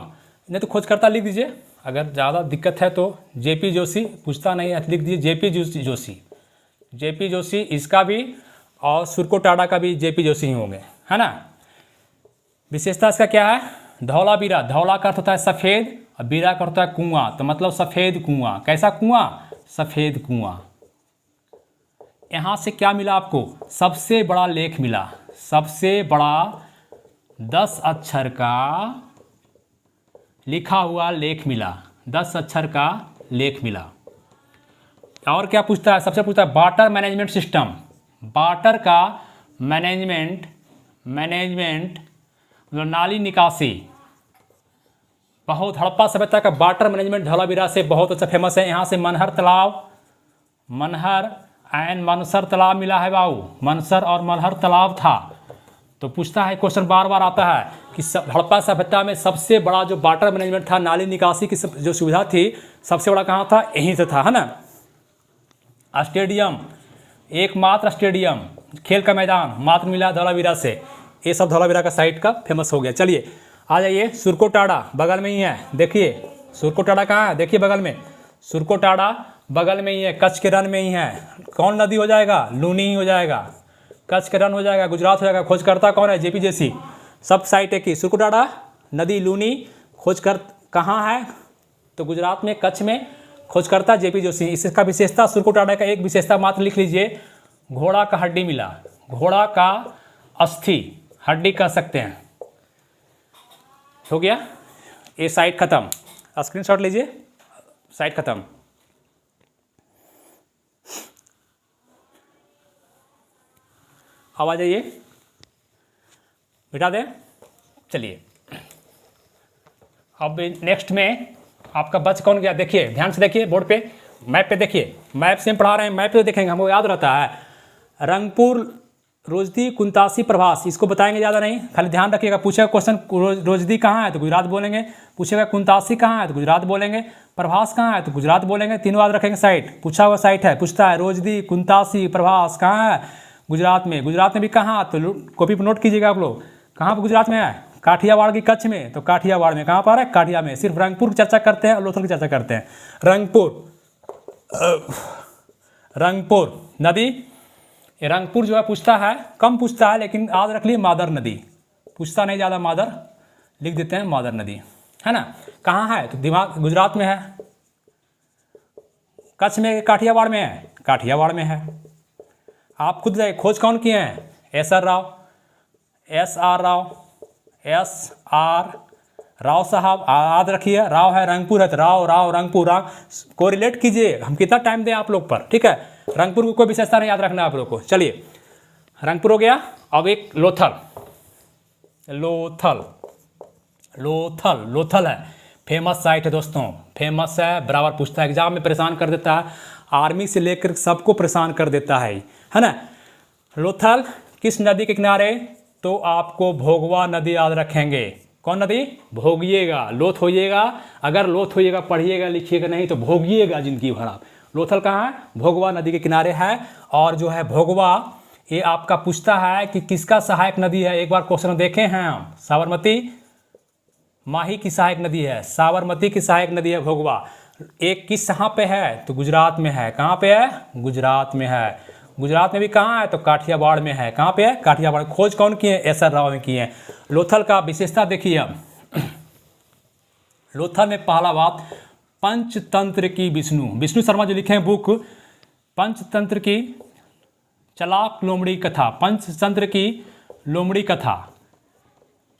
Speaker 1: नहीं तो खोज करता लिख दीजिए, अगर ज़्यादा दिक्कत है तो जेपी जोशी, पूछता नहीं है लिख दीजिए जेपी जोशी। जेपी जोशी इसका भी, और सुरकोटाड़ा का भी जेपी जोशी ही होंगे, है ना। विशेषता इसका क्या है? धौलावीरा, धौला का अर्थ होता है सफ़ेद और वीरा का होता है कुआं, तो मतलब सफ़ेद कुआं। कैसा कुआं? सफ़ेद कुआं। यहाँ से क्या मिला आपको? सबसे बड़ा लेख मिला। सबसे बड़ा 10 अक्षर का लिखा हुआ लेख मिला। 10 अक्षर का लेख मिला। और क्या पूछता है? सबसे पूछता है वाटर मैनेजमेंट सिस्टम। वाटर का मैनेजमेंट मैनेजमेंट मतलब नाली निकासी, बहुत हड़प्पा सभ्यता का वाटर मैनेजमेंट धौलावीरा से बहुत अच्छा फेमस है। यहाँ से मनहर तालाब, मनहर एंड मनसर तालाब मिला है बाबू, मनसर और मनहर तालाब था। तो पूछता है क्वेश्चन बार बार आता है कि हड़प्पा सभ्यता में सबसे बड़ा जो वाटर मैनेजमेंट था, नाली निकासी की जो सुविधा थी, सबसे बड़ा कहाँ था? यहीं से था, है ना। स्टेडियम, एकमात्र स्टेडियम, खेल का मैदान मात्र मिला धौलावीरा से। ये सब धौलावीरा का साइड का फेमस हो गया। चलिए आ जाइए, सुरकोटाड़ा बगल में ही है, देखिए सुरकोटाड़ा कहाँ है, देखिए बगल में, सुरकोटाड़ा बगल में ही है, कच्छ के रण में ही है। कौन नदी हो जाएगा? लूनी ही हो जाएगा, कच्छ के रण हो जाएगा, गुजरात हो जाएगा। खोजकर्ता कौन है? जेपीजेसी। सब साइट है कि सुरकोटाड़ा नदी, लूनी, खोजकर कहाँ है? तो गुजरात में, कच्छ में। खोजकर्ता जेपी जोशी। इसका विशेषता, सुरकोटाड़ा का एक विशेषता मात्र लिख लीजिए, घोड़ा का हड्डी मिला, घोड़ा का अस्थि हड्डी कह सकते हैं। हो गया, ये साइट खत्म, स्क्रीनशॉट लीजिए, साइट खत्म। अब आ जाइए, बिठा दें। चलिए अब नेक्स्ट में आपका बच कौन गया? देखिए ध्यान से देखिए, बोर्ड पे, मैप पे देखिए, मैप से हम पढ़ा रहे हैं, मैप पे देखेंगे, हमको याद रहता है। रंगपुर, रोजदी, कुंतासी, प्रभास, इसको बताएंगे, ज़्यादा नहीं, खाली ध्यान रखिएगा। पूछेगा क्वेश्चन रोजदी कहाँ है तो गुजरात बोलेंगे, पूछेगा कुंतासी कहाँ है तो गुजरात बोलेंगे, प्रभास कहाँ है तो गुजरात बोलेंगे। तीनों याद रखेंगे। साइट पूछा हुआ साइट है, पूछता है रोजदी, कुंतासी, प्रभास कहाँ है? गुजरात में। गुजरात में भी कहाँ? तो कॉपी पर नोट कीजिएगा आप लोग, कहाँ पर गुजरात में है? काठियावाड़ की कच्छ में, तो काठियावाड़ में कहाँ पर है? काठिया में। सिर्फ रंगपुर की चर्चा करते हैं और लोथल की चर्चा करते हैं। रंगपुर नदी, ये रंगपुर जो है पूछता है, कम पूछता है, लेकिन याद रख लिए मादर नदी, पूछता नहीं ज़्यादा, मादर लिख देते हैं, मादर नदी, है ना। कहाँ है तो दिमाग, गुजरात में है। कच्छ में, काठियावाड़ में है, काठियावाड़ में है। आप खुद खोज कौन किए हैं? SR Rao, SR Rao, SR Rao साहब, याद रखिए, राव है, रंगपुर है, तो राव राव रंगपुर, राव कोरिलेट कीजिए। हम कितना टाइम दें आप लोग पर, ठीक है। रंगपुर को कोई विशेषता नहीं याद रखना आप लोग को। चलिए रंगपुर हो गया। अब एक लोथल, लोथल, लोथल, लोथल है, फेमस साइट है दोस्तों, फेमस है, बराबर पूछता है, एग्जाम में परेशान कर देता है, आर्मी से लेकर सबको परेशान कर देता है ना। लोथल किस नदी के किनारे? तो आपको भोगवा नदी याद रखेंगे। कौन नदी? भोगिएगा, लोथ होइएगा, अगर लोथ होइएगा पढ़िएगा लिखिएगा, नहीं तो भोगिएगा जिंदगी भर आप। लोथल कहाँ है? भोगवा नदी के किनारे है। और जो है भोगवा, ये आपका पूछता है कि किसका सहायक नदी है। एक बार क्वेश्चन देखे हैं हम, साबरमती, माही की सहायक नदी है, साबरमती की सहायक नदी है भोगवा। एक किस कहाँ पे है? तो गुजरात में है। कहाँ पे है? गुजरात में है। गुजरात में भी कहाँ है? तो काठियावाड़ में है। कहाँ पे है? काठियावाड़। खोज कौन किए? SR राव ने किए। लोथल का विशेषता देखिए अब, लोथल में पहला बात, पंचतंत्र की विष्णु शर्मा जो लिखे हैं बुक, पंचतंत्र की चलाक लोमड़ी कथा, पंचतंत्र की लोमड़ी कथा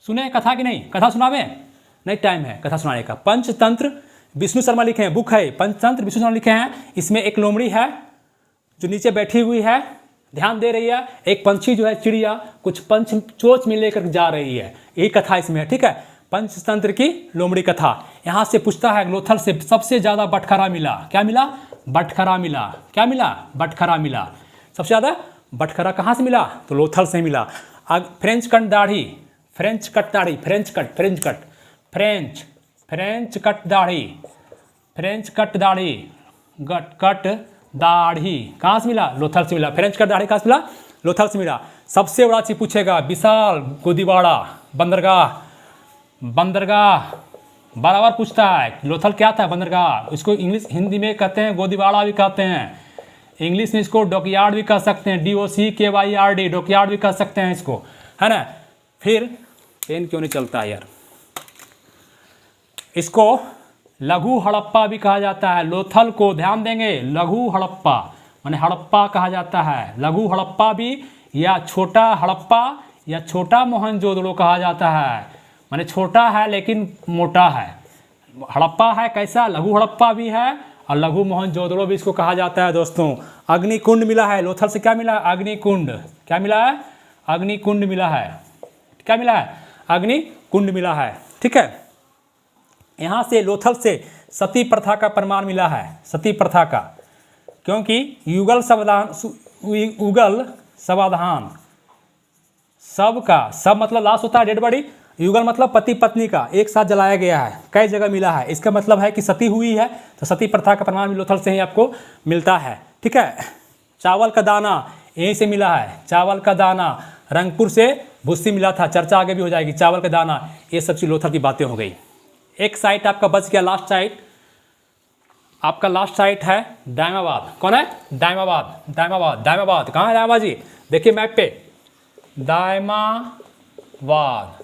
Speaker 1: सुने कथा कि नहीं? कथा सुनावे? नहीं टाइम है कथा सुनाने का। पंचतंत्र विष्णु शर्मा लिखे हैं, बुक है पंचतंत्र, विष्णु शर्मा लिखे हैं। इसमें एक लोमड़ी है जो नीचे बैठी हुई है, ध्यान दे रही है। एक पंछी जो है, चिड़िया, कुछ पंच चोच में लेकर जा रही है, यही कथा इसमें है, ठीक है। पंचतंत्र की लोमड़ी कथा। यहाँ से पूछता है लोथल से सबसे ज़्यादा बटखरा मिला। क्या मिला? बटखरा मिला। क्या मिला? बटखरा मिला। सबसे ज़्यादा बटखरा कहाँ से मिला? तो लोथल से मिला। फ्रेंच कट दाढ़ी, फ्रेंच कट दाढ़ी, French cut, French cut, French, French cut दाढ़ी, फ्रेंच कट दाढ़ी, कट दाढ़ी कहाँ से मिला? लोथल से मिला। फ्रेंच कट दाढ़ी कहाँ से मिला? लोथल से मिला। सबसे बड़ा चीज पूछेगा, विशाल गोदीवाड़ा बंदरगाह, बंदरगाह बराबर पूछता है। लोथल क्या था? बंदरगाह। इसको इंग्लिश हिंदी में कहते हैं गोदीवाड़ा भी कहते हैं, इंग्लिश में इसको डॉकयार्ड भी कह सकते हैं, DOCKYARD, डॉकयार्ड भी कह सकते हैं इसको, है ना। फिर पेन क्यों नहीं चलता है यार? इसको लघु हड़प्पा भी कहा जाता है। लोथल को ध्यान देंगे, लघु हड़प्पा माने हड़प्पा कहा जाता है। लघु हड़प्पा भी, या छोटा हड़प्पा, या छोटा मोहनजोदड़ो कहा जाता है, माने छोटा है लेकिन मोटा है। हड़प्पा है कैसा? लघु हड़प्पा भी है और लघु मोहनजोदड़ो भी इसको कहा जाता है दोस्तों। अग्निकुंड मिला है लोथल से। क्या मिला? अग्निकुंड। क्या मिला है? अग्निकुंड मिला है। क्या मिला है? अग्नि कुंड मिला है। ठीक है, यहाँ से लोथल से सती प्रथा का प्रमाण मिला है, सती प्रथा का, क्योंकि युगल समाधान सब का, सब मतलब लाश होता है डेड बॉडी, युगल मतलब पति पत्नी का एक साथ जलाया गया है, कई जगह मिला है। इसका मतलब है कि सती हुई है, तो सती प्रथा का प्रमाण लोथल से ही आपको मिलता है। ठीक है, चावल का दाना यहीं से मिला है, चावल का दाना, रंगपुर से भुस्सी मिला था, चर्चा आगे भी हो जाएगी। चावल का दाना, ये सब चीज लोथल की बातें हो गई। एक साइट आपका बच गया, लास्ट साइट आपका, लास्ट साइट है दायमाबाद। कौन है? दायमाबाद। दायमाबाद, दायमाबाद कहाँ है? दायमाबाद जी देखिए मैप पे, दायमाबाद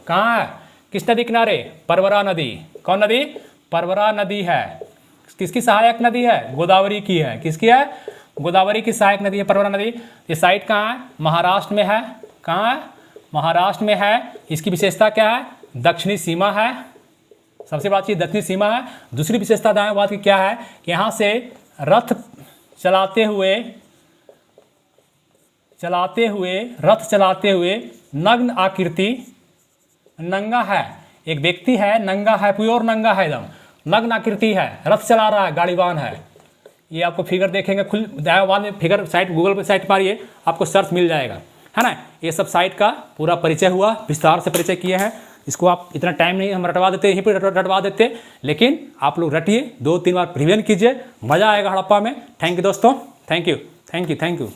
Speaker 1: कहाँ है? किस नदी किनारे? परवरा नदी। कौन नदी? परवरा नदी है। किसकी सहायक नदी है? गोदावरी की है। किसकी है? गोदावरी की सहायक नदी है परवरा नदी। ये साइट कहाँ है? महाराष्ट्र में है। कहाँ है? महाराष्ट्र में है। इसकी विशेषता क्या है? दक्षिणी सीमा है, सबसे बड़ी चीज दक्षिणी सीमा है। दूसरी विशेषता दायमाबाद की क्या है? कि यहाँ से रथ चलाते हुए नग्न आकृति, नंगा है, एक व्यक्ति है, नंगा है, प्योर नंगा है, एकदम नग्न आकृति है, रथ चला रहा है, गाड़ीवान है। ये आपको फिगर देखेंगे खुल दायमाबाद में, फिगर साइट गूगल पे साइट मारिए, आपको सर्च मिल जाएगा, है ना। ये सब साइट का पूरा परिचय हुआ, विस्तार से परिचय किए हैं। इसको आप इतना टाइम नहीं, हम रटवा देते, यहीं पर रटवा देते, लेकिन आप लोग रटिए, 2-3 बार रिवीजन कीजिए, मज़ा आएगा हड़प्पा में। थैंक यू दोस्तों, थैंक यू।